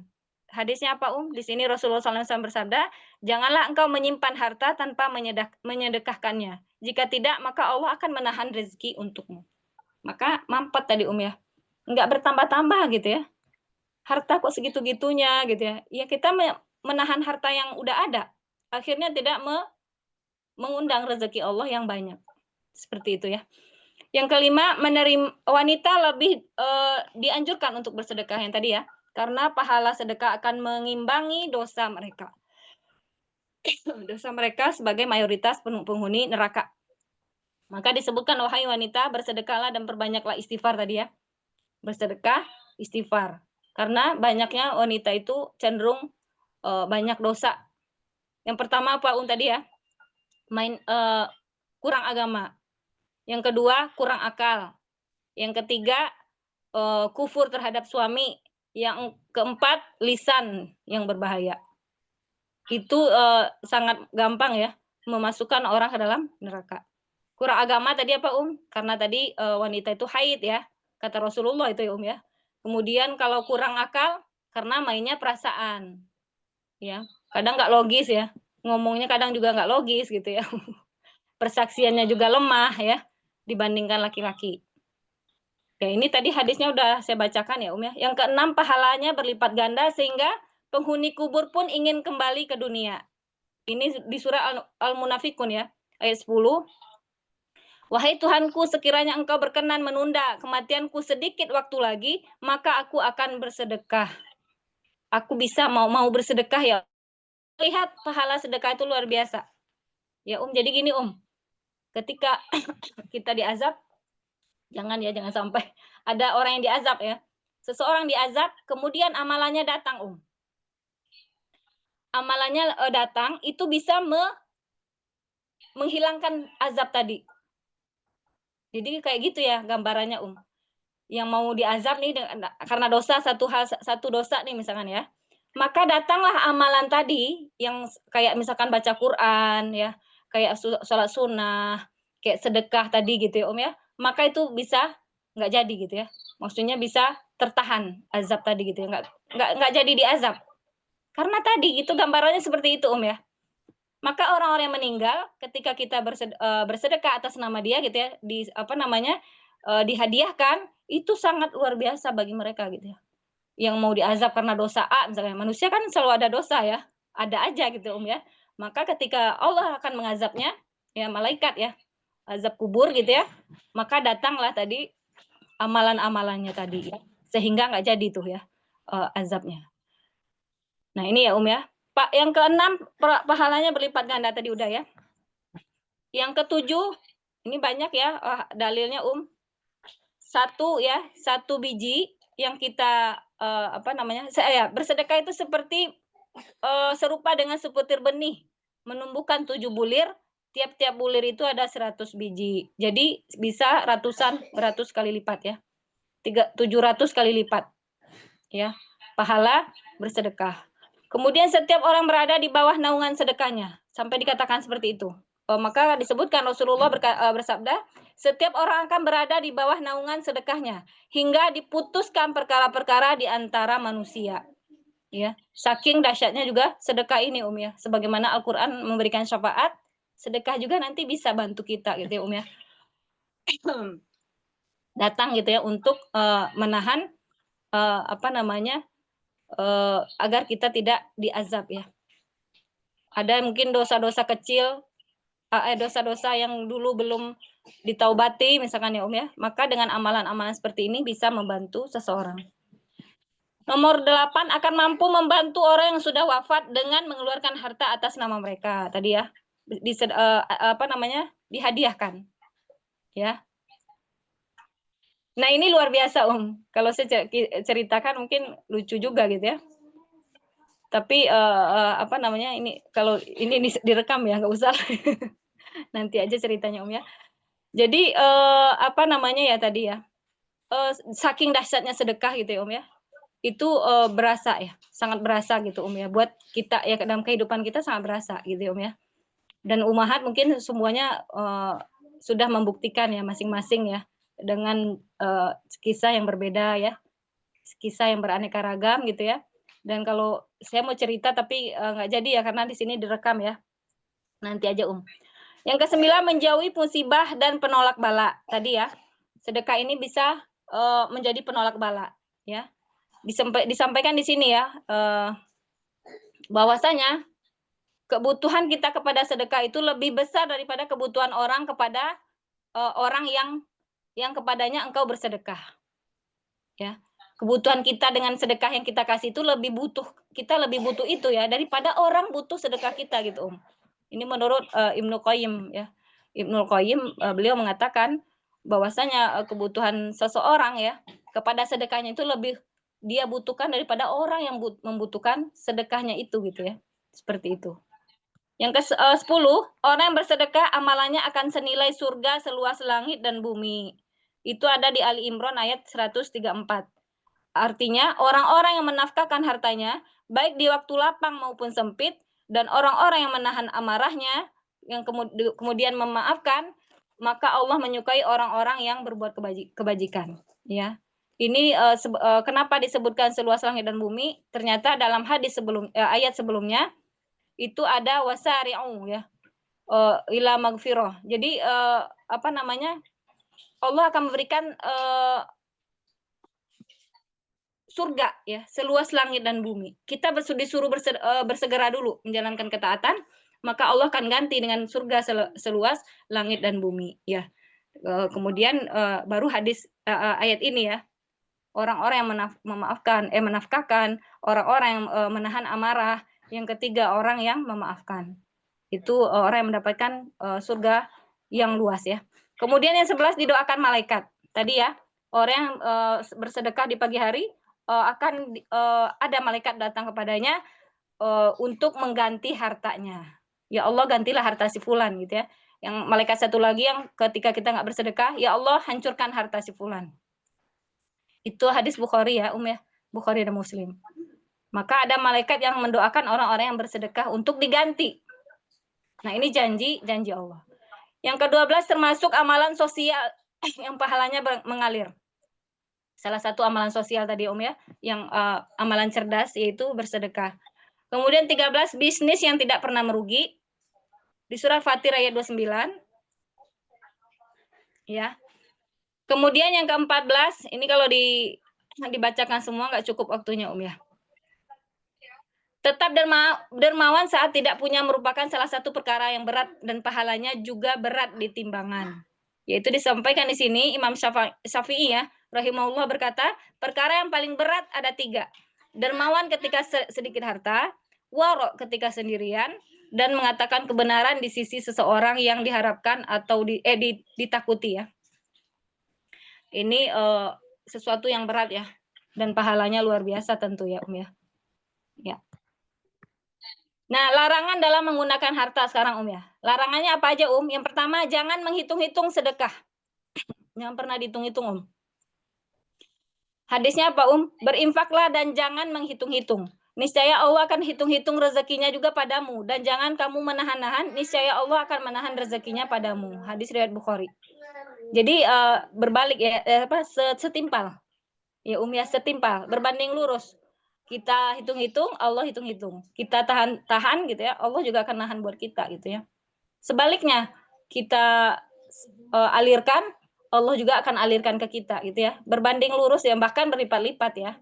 A: Hadisnya apa Di sini Rasulullah SAW bersabda, janganlah engkau menyimpan harta tanpa menyedekahkannya. Jika tidak, maka Allah akan menahan rezeki untukmu. Maka mampet tadi ya. Enggak bertambah-tambah gitu ya. Harta kok segitu-gitunya gitu ya. Ya kita menahan harta yang udah ada. Akhirnya tidak mengundang rezeki Allah yang banyak. Seperti itu ya. Yang kelima, wanita lebih dianjurkan untuk bersedekah yang tadi ya. Karena pahala sedekah akan mengimbangi dosa mereka. Dosa mereka sebagai mayoritas penghuni neraka. Maka disebutkan, wahai wanita, bersedekahlah dan perbanyaklah istighfar tadi ya. Bersedekah, istighfar. Karena banyaknya wanita itu cenderung banyak dosa. Yang pertama apa tadi ya? Kurang agama. Yang kedua, kurang akal. Yang ketiga, kufur terhadap suami. Yang keempat, lisan yang berbahaya. Itu sangat gampang ya memasukkan orang ke dalam neraka. Kurang agama tadi apa Karena tadi wanita itu haid ya. Kata Rasulullah itu ya ya. Kemudian kalau kurang akal karena mainnya perasaan. Ya, kadang nggak logis ya. Ngomongnya kadang juga nggak logis gitu ya. Persaksiannya juga lemah ya dibandingkan laki-laki. Ya, ini tadi hadisnya udah saya bacakan ya ya. Yang keenam, pahalanya berlipat ganda sehingga penghuni kubur pun ingin kembali ke dunia. Ini di surah Al-Munafikun ya, ayat 10. Wahai Tuhanku, sekiranya engkau berkenan menunda kematianku sedikit waktu lagi, maka aku akan bersedekah. Aku bisa mau bersedekah ya. Lihat pahala sedekah itu luar biasa. Ya jadi gini ketika kita diazab, jangan sampai ada orang yang diazab ya. Seseorang diazab, kemudian amalannya datang amalannya datang, itu bisa menghilangkan azab tadi. Jadi kayak gitu ya gambarannya, Yang mau diazab nih karena dosa satu dosa nih misalkan ya. Maka datanglah amalan tadi yang kayak misalkan baca Quran ya, kayak sholat sunnah, kayak sedekah tadi gitu ya, ya. Maka itu bisa nggak jadi gitu ya. Maksudnya bisa tertahan azab tadi gitu ya, nggak jadi diazab. Karena tadi itu gambarannya seperti itu, ya. Maka orang-orang yang meninggal ketika kita bersedekah atas nama dia gitu ya, dihadiahkan, itu sangat luar biasa bagi mereka gitu ya. Yang mau diazab karena dosa A misalnya, manusia kan selalu ada dosa ya, ada aja gitu ya. Maka ketika Allah akan mengazabnya, ya malaikat ya, azab kubur gitu ya, maka datanglah tadi amalan-amalannya tadi ya, sehingga nggak jadi tuh ya azabnya. Nah ini ya ya. Pak, yang keenam pahalanya berlipat ganda tadi udah ya. Yang ketujuh, ini banyak ya dalilnya satu ya, satu biji yang kita bersedekah itu seperti serupa dengan sebutir benih menumbuhkan 7 bulir, tiap-tiap bulir itu ada 100 biji. Jadi bisa beratus kali lipat ya. 700 kali lipat ya. Pahala bersedekah. Kemudian setiap orang berada di bawah naungan sedekahnya, sampai dikatakan seperti itu. Maka disebutkan Rasulullah bersabda, setiap orang akan berada di bawah naungan sedekahnya hingga diputuskan perkara-perkara di antara manusia. Ya, saking dahsyatnya juga sedekah ini, ya. Sebagaimana Al-Qur'an memberikan syafaat, sedekah juga nanti bisa bantu kita gitu ya, ya. Datang gitu ya untuk menahan agar kita tidak diazab ya. Ada mungkin dosa-dosa kecil, dosa-dosa yang dulu belum ditaubati misalkan ya ya, maka dengan amalan-amalan seperti ini bisa membantu seseorang. Nomor 8, akan mampu membantu orang yang sudah wafat dengan mengeluarkan harta atas nama mereka tadi ya, dihadiahkan ya. Nah ini luar biasa kalau saya ceritakan mungkin lucu juga gitu ya. Tapi ini kalau ini direkam ya, nggak usah nanti aja ceritanya ya. Jadi ya tadi ya, saking dahsyatnya sedekah gitu ya ya, itu berasa ya, sangat berasa gitu ya, buat kita ya dalam kehidupan kita sangat berasa gitu ya. Dan Ummahat mungkin semuanya sudah membuktikan ya masing-masing ya, dengan kisah yang berbeda ya, kisah yang beraneka ragam gitu ya. Dan kalau saya mau cerita tapi nggak jadi ya karena di sini direkam ya. Nanti aja Yang ke-9, menjauhi musibah dan penolak bala. Tadi ya, sedekah ini bisa menjadi penolak bala ya. Disampaikan di sini ya, bahwasanya kebutuhan kita kepada sedekah itu lebih besar daripada kebutuhan orang kepada orang yang kepadanya engkau bersedekah. Ya. Kebutuhan kita dengan sedekah yang kita kasih itu kita lebih butuh itu ya daripada orang butuh sedekah kita gitu, Ini menurut Ibnu Qayyim ya. Ibnu Qayyim beliau mengatakan bahwasanya kebutuhan seseorang ya kepada sedekahnya itu lebih dia butuhkan daripada orang yang membutuhkan sedekahnya itu gitu ya. Seperti itu. Yang ke-10, orang yang bersedekah amalannya akan senilai surga seluas langit dan bumi. Itu ada di Ali Imran ayat 134. Artinya, orang-orang yang menafkahkan hartanya, baik di waktu lapang maupun sempit, dan orang-orang yang menahan amarahnya, yang kemudian memaafkan, maka Allah menyukai orang-orang yang berbuat kebajikan. Ya, ini kenapa disebutkan seluas langit dan bumi? Ternyata dalam ayat sebelumnya itu ada wasari'u ya, ila magfirah. Jadi Allah akan memberikan surga ya, seluas langit dan bumi. Kita disuruh bersegera dulu menjalankan ketaatan, maka Allah akan ganti dengan surga seluas langit dan bumi ya. Kemudian baru ayat ini ya. Orang-orang yang menafkahkan, orang-orang yang menahan amarah, yang ketiga orang yang memaafkan. Itu orang yang mendapatkan surga yang luas ya. Kemudian yang 11 didoakan malaikat. Tadi ya, orang yang bersedekah di pagi hari akan ada malaikat datang kepadanya untuk mengganti hartanya. Ya Allah, gantilah harta si fulan gitu ya. Yang malaikat satu lagi yang ketika kita nggak bersedekah, ya Allah hancurkan harta si fulan. Itu hadis Bukhari ya, ya. Bukhari dan Muslim. Maka ada malaikat yang mendoakan orang-orang yang bersedekah untuk diganti. Nah, ini janji Allah. Yang ke-12 termasuk amalan sosial yang pahalanya mengalir. Salah satu amalan sosial tadi ya, yang amalan cerdas yaitu bersedekah. Kemudian 13 bisnis yang tidak pernah merugi. Di surat Fatir ayat 29. Ya. Kemudian yang ke-14, ini kalau dibacakan semua nggak cukup waktunya ya. Tetap dermawan saat tidak punya merupakan salah satu perkara yang berat dan pahalanya juga berat di timbangan. Yaitu disampaikan di sini Imam Syafi'i ya, rahimahullah berkata, perkara yang paling berat ada 3. Dermawan ketika sedikit harta, warok ketika sendirian, dan mengatakan kebenaran di sisi seseorang yang diharapkan atau ditakuti ya. Ini sesuatu yang berat ya, dan pahalanya luar biasa tentu ya ya. Ya. Nah, larangan dalam menggunakan harta sekarang ya. Larangannya apa aja Yang pertama, jangan menghitung-hitung sedekah. Jangan pernah dihitung-hitung Hadisnya apa Berinfaklah dan jangan menghitung-hitung. Niscaya Allah akan hitung-hitung rezekinya juga padamu. Dan jangan kamu menahan-nahan, niscaya Allah akan menahan rezekinya padamu. Hadis riwayat Bukhari. Jadi berbalik ya, setimpal. Ya ya, setimpal, berbanding lurus. Kita hitung-hitung, Allah hitung-hitung. Kita tahan-tahan gitu ya, Allah juga akan nahan buat kita gitu ya. Sebaliknya, kita alirkan, Allah juga akan alirkan ke kita gitu ya. Berbanding lurus ya, bahkan berlipat-lipat ya.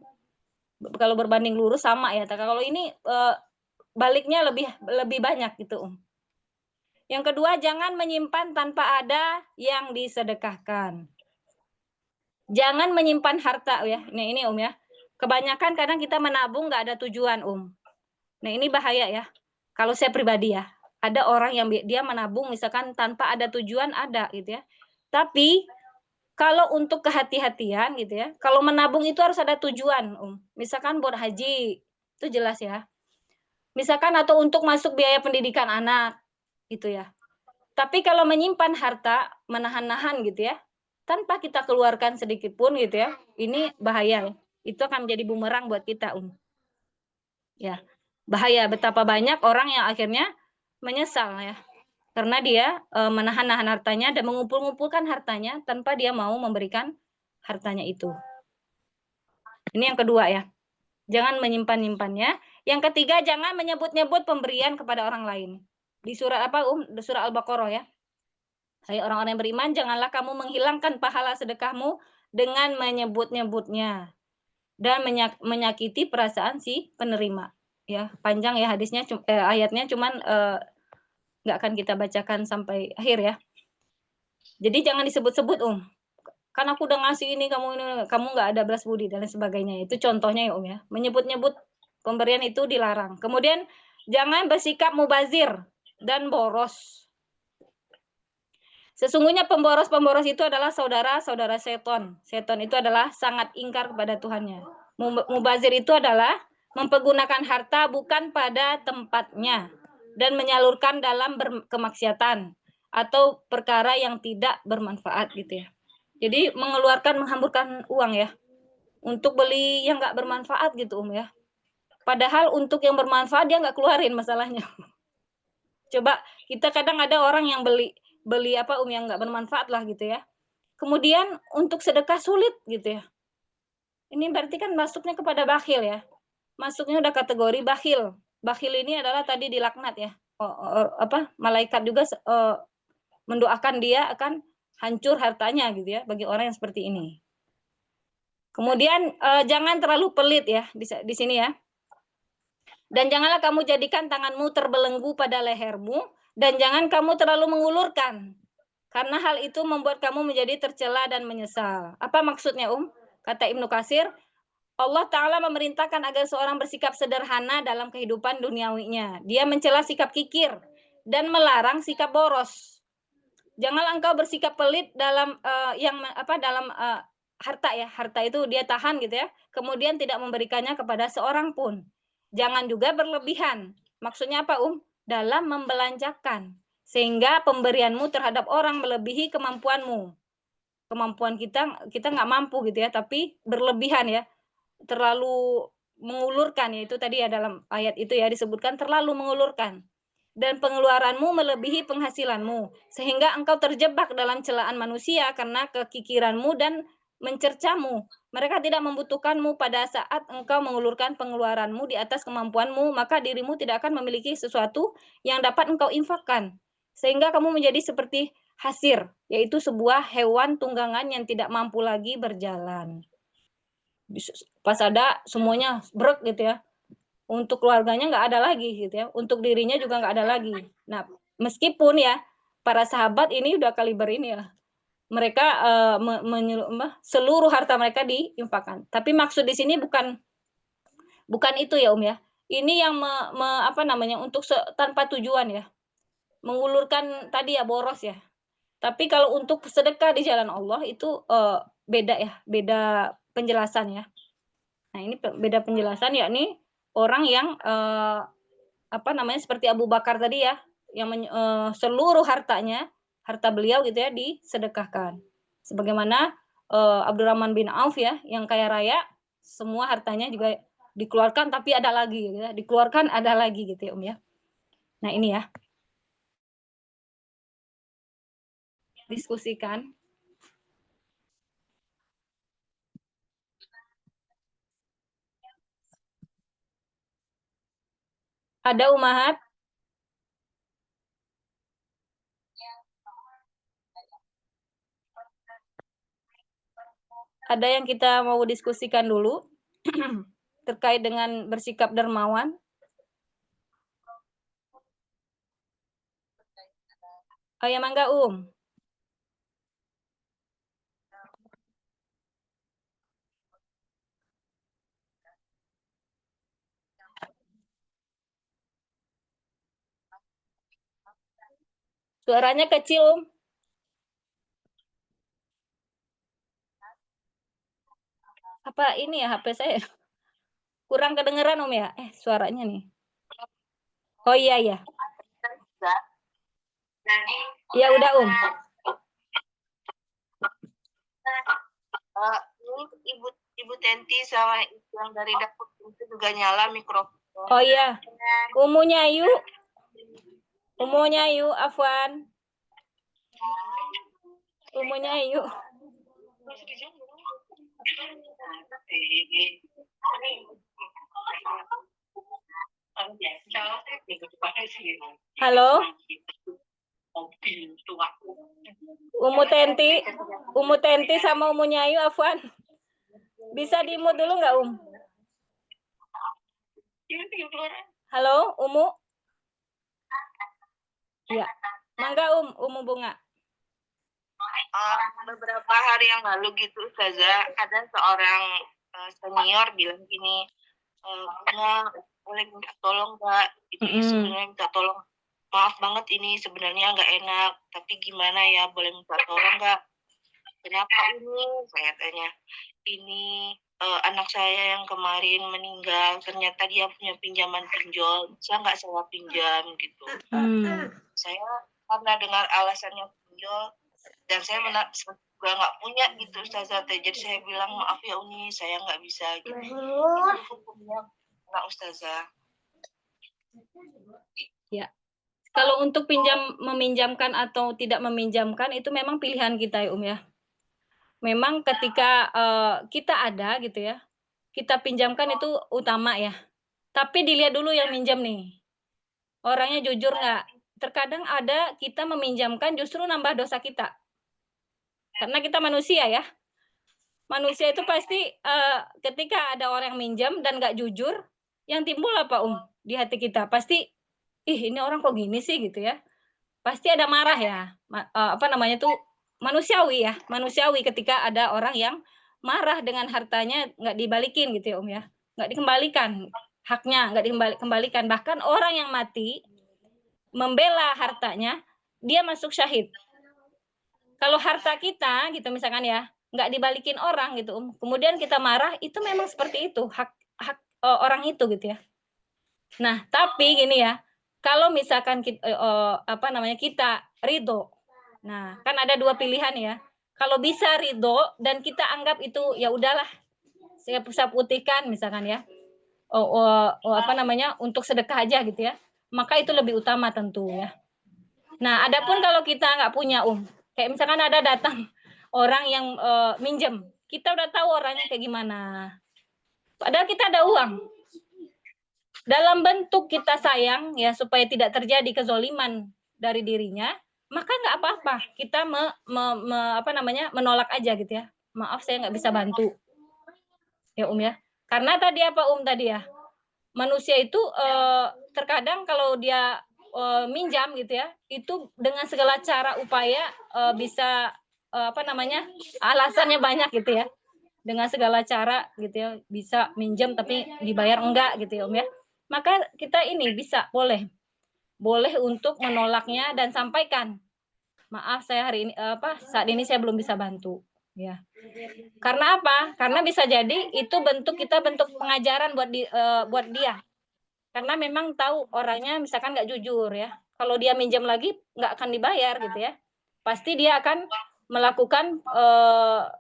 A: Kalau berbanding lurus sama ya. Kalau ini baliknya lebih banyak gitu. Yang kedua, jangan menyimpan tanpa ada yang disedekahkan. Jangan menyimpan harta ya. Nah ini ya. Kebanyakan kadang kita menabung nggak ada tujuan Nah ini bahaya ya. Kalau saya pribadi ya, ada orang yang dia menabung misalkan tanpa ada tujuan ada gitu ya. Tapi kalau untuk kehati-hatian gitu ya, kalau menabung itu harus ada tujuan Misalkan buat haji, itu jelas ya. Misalkan atau untuk masuk biaya pendidikan anak gitu ya. Tapi kalau menyimpan harta, menahan-nahan gitu ya, tanpa kita keluarkan sedikit pun gitu ya, ini bahaya ya. Itu akan menjadi bumerang buat kita Ya, bahaya betapa banyak orang yang akhirnya menyesal ya. Karena dia menahan-nahan hartanya dan mengumpul-ngumpulkan hartanya tanpa dia mau memberikan hartanya itu. Ini yang kedua ya. Jangan menyimpan-nyimpannya. Yang ketiga, jangan menyebut-nyebut pemberian kepada orang lain. Di surat apa Di surat Al-Baqarah ya. Hai orang-orang yang beriman, janganlah kamu menghilangkan pahala sedekahmu dengan menyebut-nyebutnya dan menyakiti perasaan si penerima. Ya, panjang ya hadisnya, ayatnya cuman nggak akan kita bacakan sampai akhir ya. Jadi jangan disebut-sebut kan aku udah ngasih ini, kamu nggak ada belas budi dan lain sebagainya. Itu contohnya ya ya. Menyebut-nyebut pemberian itu dilarang. Kemudian jangan bersikap mubazir dan boros. Sesungguhnya pemboros-pemboros itu adalah saudara-saudara seton. Seton itu adalah sangat ingkar kepada Tuhannya. Mubazir itu adalah mempergunakan harta bukan pada tempatnya dan menyalurkan dalam kemaksiatan atau perkara yang tidak bermanfaat gitu ya. Jadi menghamburkan uang ya untuk beli yang nggak bermanfaat gitu ya. Padahal untuk yang bermanfaat dia nggak keluarin masalahnya. Coba kita kadang ada orang yang beli apa yang nggak bermanfaat lah gitu ya. Kemudian untuk sedekah sulit gitu ya. Ini berarti kan masuknya kepada bakhil ya. Masuknya udah kategori bakhil. Bakhil ini adalah tadi dilaknat ya. Malaikat juga mendoakan dia akan hancur hartanya gitu ya bagi orang yang seperti ini. Kemudian jangan terlalu pelit ya di sini ya. Dan janganlah kamu jadikan tanganmu terbelenggu pada lehermu dan jangan kamu terlalu mengulurkan. Karena hal itu membuat kamu menjadi tercela dan menyesal. Apa maksudnya, Kata Ibnu Katsir, Allah Ta'ala memerintahkan agar seorang bersikap sederhana dalam kehidupan duniawinya. Dia mencela sikap kikir dan melarang sikap boros. Janganlah engkau bersikap pelit dalam harta ya. Harta itu dia tahan gitu ya. Kemudian tidak memberikannya kepada seorang pun. Jangan juga berlebihan. Maksudnya apa, Dalam membelanjakan. Sehingga pemberianmu terhadap orang melebihi kemampuanmu. Kemampuan kita nggak mampu gitu ya, tapi berlebihan ya. Terlalu mengulurkan, yaitu tadi ya dalam ayat itu ya disebutkan terlalu mengulurkan. Dan pengeluaranmu melebihi penghasilanmu, sehingga engkau terjebak dalam celaan manusia karena kekikiranmu dan mencercamu. Mereka tidak membutuhkanmu pada saat engkau mengulurkan pengeluaranmu di atas kemampuanmu, maka dirimu tidak akan memiliki sesuatu yang dapat engkau infakkan. Sehingga kamu menjadi seperti hasir, yaitu sebuah hewan tunggangan yang tidak mampu lagi berjalan. Pas ada semuanya brek gitu ya. Untuk keluarganya nggak ada lagi gitu ya, untuk dirinya juga nggak ada lagi. Nah, meskipun ya para sahabat ini udah kaliber ini ya, mereka seluruh harta mereka diinfakkan. Tapi maksud di sini bukan itu ya ya. Ini yang untuk tanpa tujuan ya, mengulurkan tadi ya boros ya. Tapi kalau untuk sedekah di jalan Allah itu beda ya, beda penjelasan ya. Nah ini beda penjelasan yakni orang yang seperti Abu Bakar tadi ya, yang seluruh harta beliau gitu ya disedekahkan. Sebagaimana Abdurrahman bin Auf ya, yang kaya raya, semua hartanya juga dikeluarkan tapi ada lagi gitu ya, dikeluarkan ada lagi gitu ya ya. Nah ini ya. Diskusikan. Ada Umahat? Ada yang kita mau diskusikan dulu terkait dengan bersikap dermawan? Oh ya, mangga Suaranya kecil Apa ini ya HP saya? Kurang kedengeran ya? Suaranya nih. Oh iya ya. Ya udah
C: Ini Ibu Tenti sama yang dari dapur itu juga nyala mikrofon.
A: Oh iya. Umunya Afwan. Umunya yuk. Halo. Umu Tenti sama Umunya Ayu Afwan. Bisa di-mute dulu nggak Halo, Umu? Iya. Mangga Umu Bunga.
C: Beberapa hari yang lalu gitu Ustazah, ada seorang senior bilang gini, Bunga boleh minta tolong nggak? Sebenarnya minta tolong, maaf banget ini sebenarnya nggak enak, tapi gimana ya, boleh minta tolong nggak? Kenapa ini? Saya tanya, ini anak saya yang kemarin meninggal, ternyata dia punya pinjaman pinjol, bisa nggak saya pinjam gitu. Saya karena dengar alasannya pinjol, dan saya juga nggak punya gitu Ustazah, jadi saya bilang maaf ya Uni, saya nggak bisa gitu. Itu hukumnya nggak Ustazah.
A: Ya. Kalau untuk meminjamkan atau tidak meminjamkan itu memang pilihan kita ya ya. Memang ketika kita ada gitu ya, kita pinjamkan itu utama ya. Tapi dilihat dulu yang minjam nih. Orangnya jujur nggak? Terkadang ada kita meminjamkan justru nambah dosa kita. Karena kita manusia ya. Manusia itu pasti ketika ada orang minjam dan nggak jujur, yang timbul apa di hati kita? Pasti, ini orang kok gini sih gitu ya. Pasti ada marah ya. Manusiawi ya. Manusiawi ketika ada orang yang marah dengan hartanya nggak dibalikin gitu ya ya. Nggak dikembalikan. Haknya nggak dikembalikan. Bahkan orang yang mati membela hartanya, dia masuk syahid. Kalau harta kita gitu misalkan ya, nggak dibalikin orang gitu, kemudian kita marah, itu memang seperti itu, hak orang itu gitu ya. Nah, tapi gini ya, kalau misalkan kita ridho. Nah, kan ada dua pilihan ya. Kalau bisa ridho dan kita anggap itu ya udahlah, saya putihkan misalkan ya. Untuk sedekah aja gitu ya. Maka itu lebih utama tentu ya. Nah, adapun kalau kita nggak punya kayak misalkan ada datang orang yang minjem, kita udah tahu orangnya kayak gimana. Padahal kita ada uang. Dalam bentuk kita sayang ya supaya tidak terjadi kezoliman dari dirinya, maka nggak apa-apa. Kita menolak aja gitu ya. Maaf saya nggak bisa bantu. Ya ya. Karena tadi tadi ya, manusia itu terkadang kalau dia minjam gitu ya, itu dengan segala cara upaya bisa alasannya banyak gitu ya. Dengan segala cara gitu ya, bisa minjam tapi dibayar enggak gitu ya ya. Maka kita ini boleh untuk menolaknya dan sampaikan, maaf saya saat ini saya belum bisa bantu ya. Karena apa? Karena bisa jadi itu bentuk pengajaran buat dia. Karena memang tahu orangnya misalkan nggak jujur ya. Kalau dia minjam lagi nggak akan dibayar gitu ya. Pasti dia akan melakukan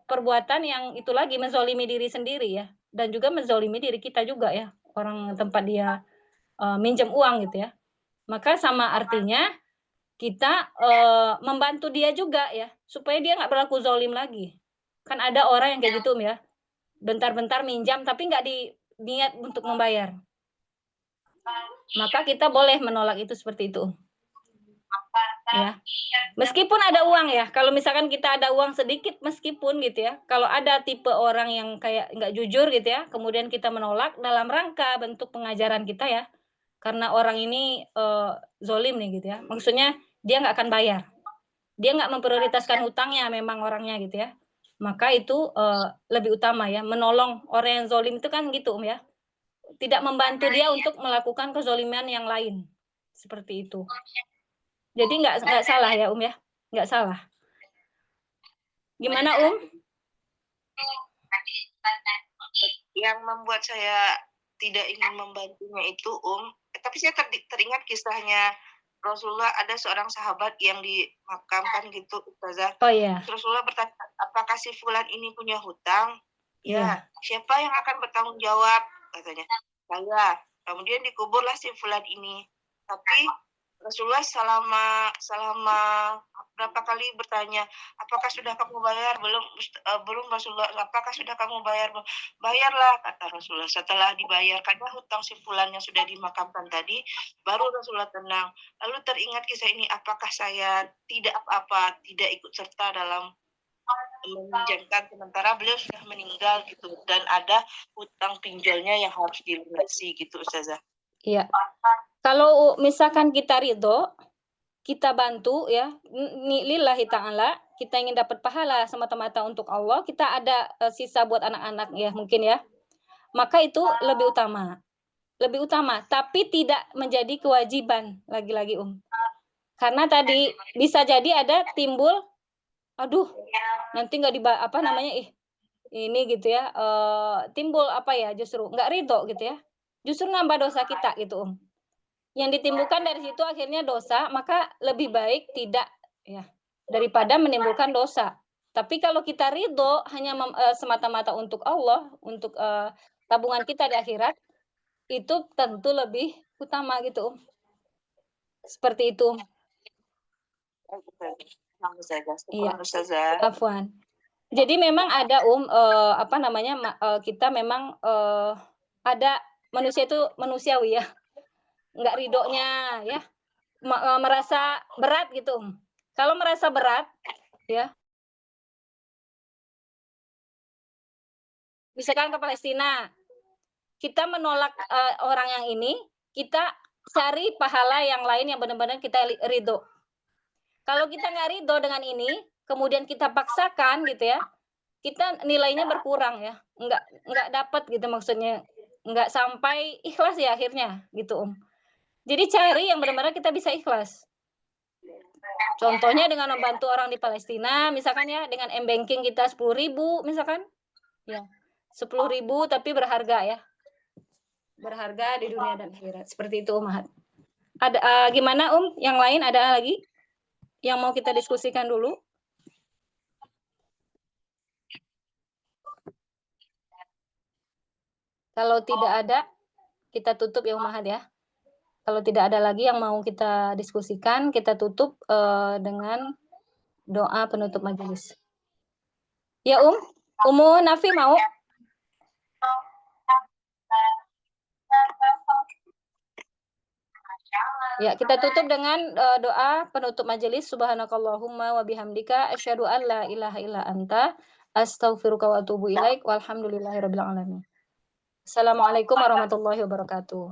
A: perbuatan yang itu lagi, menzolimi diri sendiri ya. Dan juga menzolimi diri kita juga ya. Orang tempat dia minjem uang gitu ya. Maka sama artinya kita membantu dia juga ya. Supaya dia nggak berlaku zolim lagi. Kan ada orang yang kayak gitu ya. Bentar-bentar minjam tapi nggak niat untuk membayar. Maka kita boleh menolak itu seperti itu. Ya. Meskipun ada uang ya, kalau misalkan kita ada uang sedikit meskipun gitu ya, kalau ada tipe orang yang kayak nggak jujur gitu ya, kemudian kita menolak dalam rangka bentuk pengajaran kita ya, karena orang ini zolim nih gitu ya, maksudnya dia nggak akan bayar, dia nggak memprioritaskan hutangnya memang orangnya gitu ya, maka itu lebih utama ya, menolong orang yang zolim itu kan gitu ya, tidak membantu dia untuk melakukan kezoliman yang lain, seperti itu. Jadi nggak salah ya ya, nggak salah. Gimana
C: Yang membuat saya tidak ingin membantunya itu tapi saya teringat kisahnya Rasulullah, ada seorang sahabat yang dimakamkan gitu Ustazah.
A: Oh iya.
C: Rasulullah bertanya, apakah si fulan ini punya hutang?
A: Iya.
C: Ya, siapa yang akan bertanggung jawab? Katanya, saya. Kemudian dikuburlah si fulan ini. Tapi Rasulullah selama berapa kali bertanya, apakah sudah kamu bayar? Belum Rasulullah. Apakah sudah kamu bayar? Bayarlah, kata Rasulullah. Setelah dibayar, karena hutang si fulan yang sudah dimakamkan tadi, baru Rasulullah tenang. Lalu teringat kisah ini, apakah saya tidak ikut serta dalam meminjamkan sementara beliau sudah meninggal gitu, dan ada hutang pinjolnya yang harus dilunasi gitu Ustazah.
A: Iya. Kalau misalkan kita ridho, kita bantu ya, lillahi ta'ala, kita ingin dapat pahala semata-mata untuk Allah, kita ada sisa buat anak-anak ya mungkin ya. Maka itu lebih utama. Lebih utama, tapi tidak menjadi kewajiban lagi-lagi Karena tadi bisa jadi ada timbul aduh, nanti nggak ini gitu ya, timbul justru nggak ridho gitu ya. Justru nambah dosa kita gitu Yang ditimbulkan dari situ akhirnya dosa, maka lebih baik tidak ya, daripada menimbulkan dosa. Tapi kalau kita ridho hanya semata-mata untuk Allah, untuk tabungan kita di akhirat, itu tentu lebih utama gitu Seperti itu. Iya. Afwan. Jadi memang ada kita memang ada manusia itu manusiawi ya. Nggak ridhonya ya, merasa berat gitu. Kalau merasa berat ya, misalkan ke Palestina, kita menolak orang yang ini, kita cari pahala yang lain yang benar-benar kita ridho. Kalau kita nggak ridho dengan ini, kemudian kita paksakan gitu ya, kita nilainya berkurang ya, nggak dapat gitu maksudnya, nggak sampai ikhlas ya akhirnya gitu Jadi cari yang benar-benar kita bisa ikhlas. Contohnya dengan membantu orang di Palestina, misalkan ya, dengan m-banking kita 10.000 misalkan, ya 10.000 tapi berharga ya. berharga di dunia dan akhirat. Seperti itu Ummahat. Ada gimana Yang lain ada lagi yang mau kita diskusikan dulu? Kalau tidak ada, kita tutup ya Ummahat ya. Kalau tidak ada lagi yang mau kita diskusikan, kita tutup dengan doa penutup majelis. Ya Umu Nafi mau? Ya, kita tutup dengan doa penutup majelis. Subhanakallahumma wa bihamdika asyhadu an la ilaha illa anta astaghfiruka wa atubu ilaik walhamdulillahirabbil alamin. Assalamualaikum warahmatullahi wabarakatuh.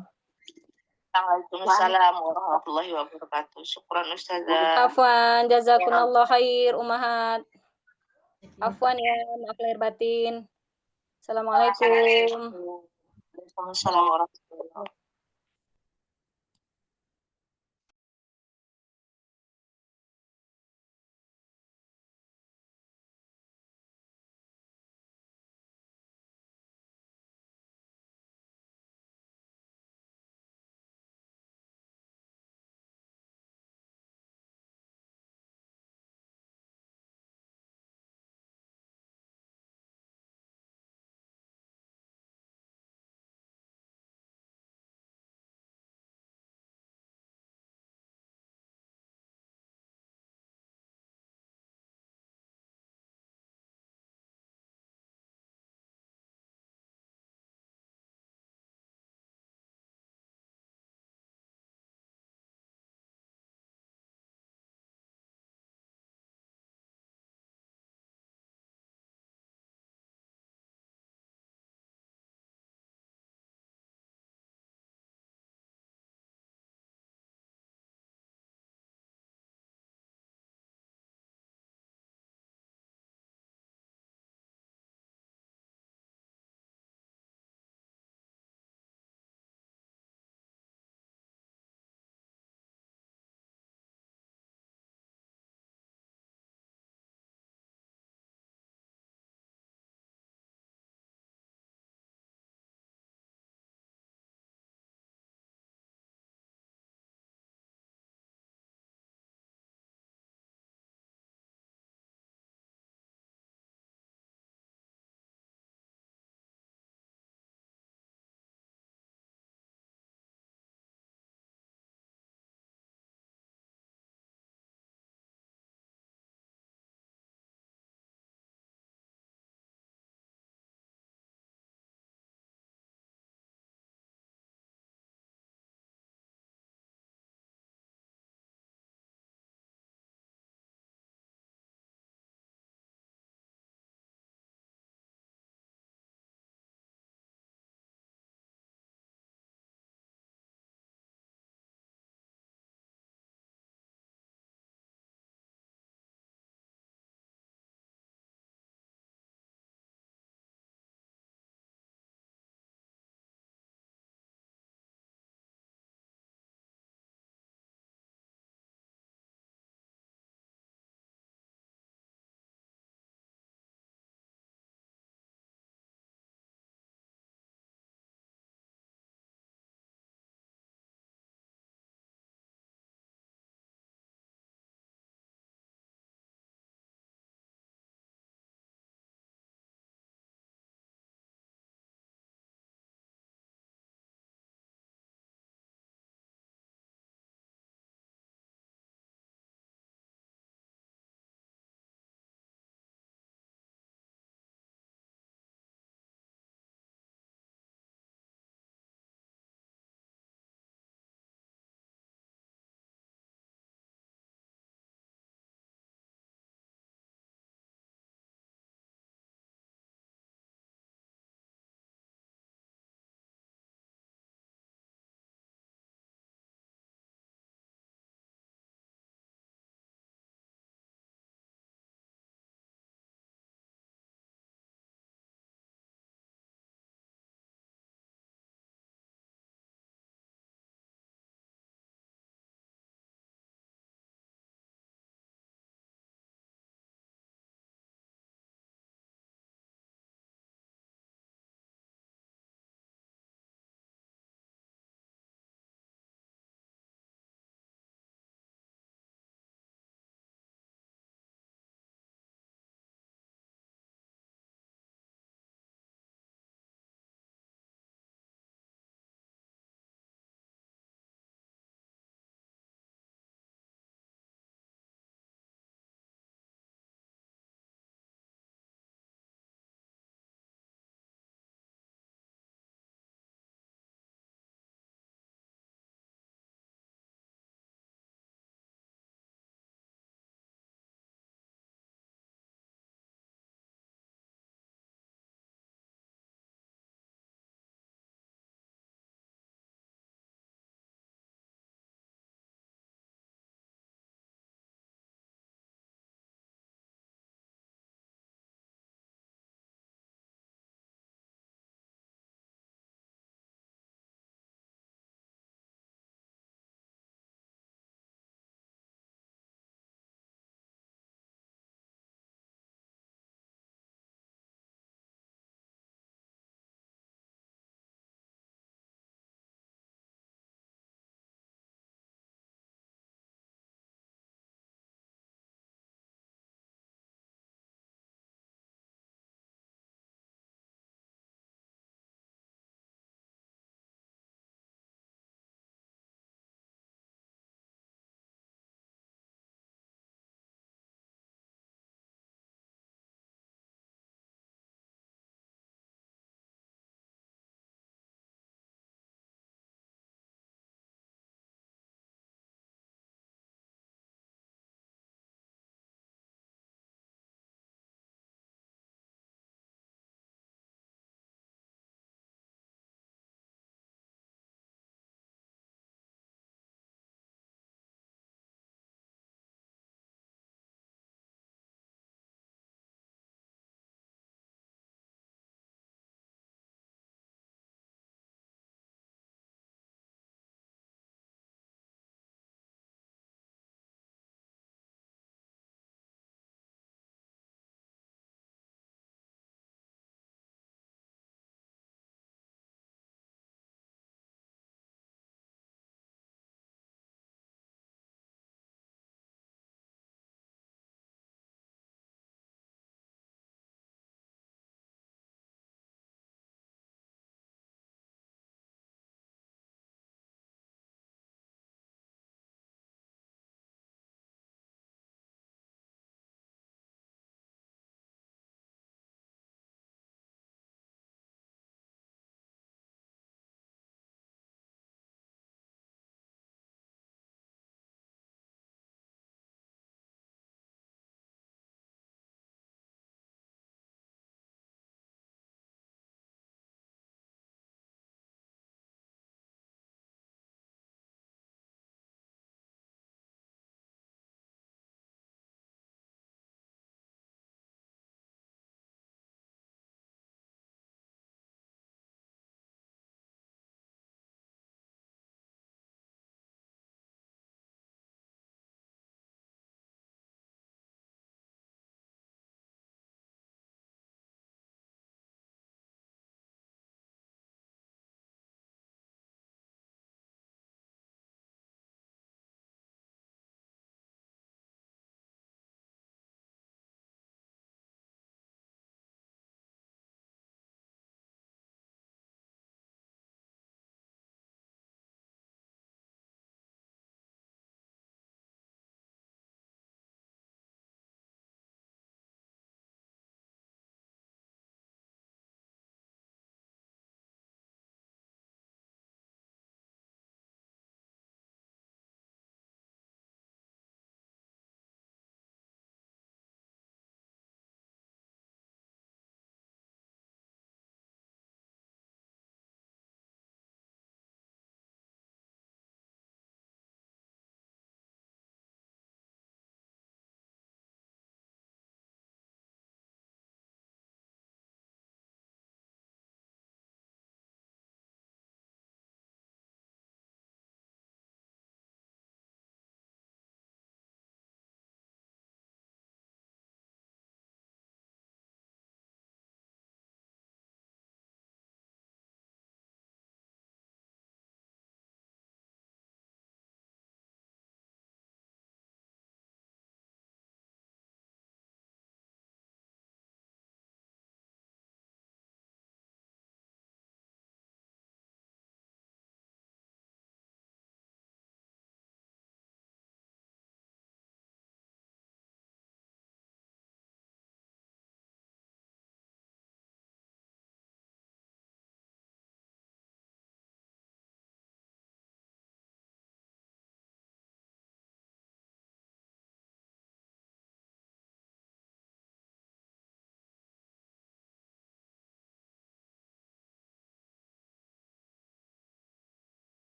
C: Waalaikumsalam warahmatullahi wabarakatuh. Syukran Ustazah.
A: Afwan, jazakumullah khair Ummahat. Afwan ya, maaf lahir batin. Assalamualaikum.
C: Waalaikumsalam warahmatullahi wabarakatuh.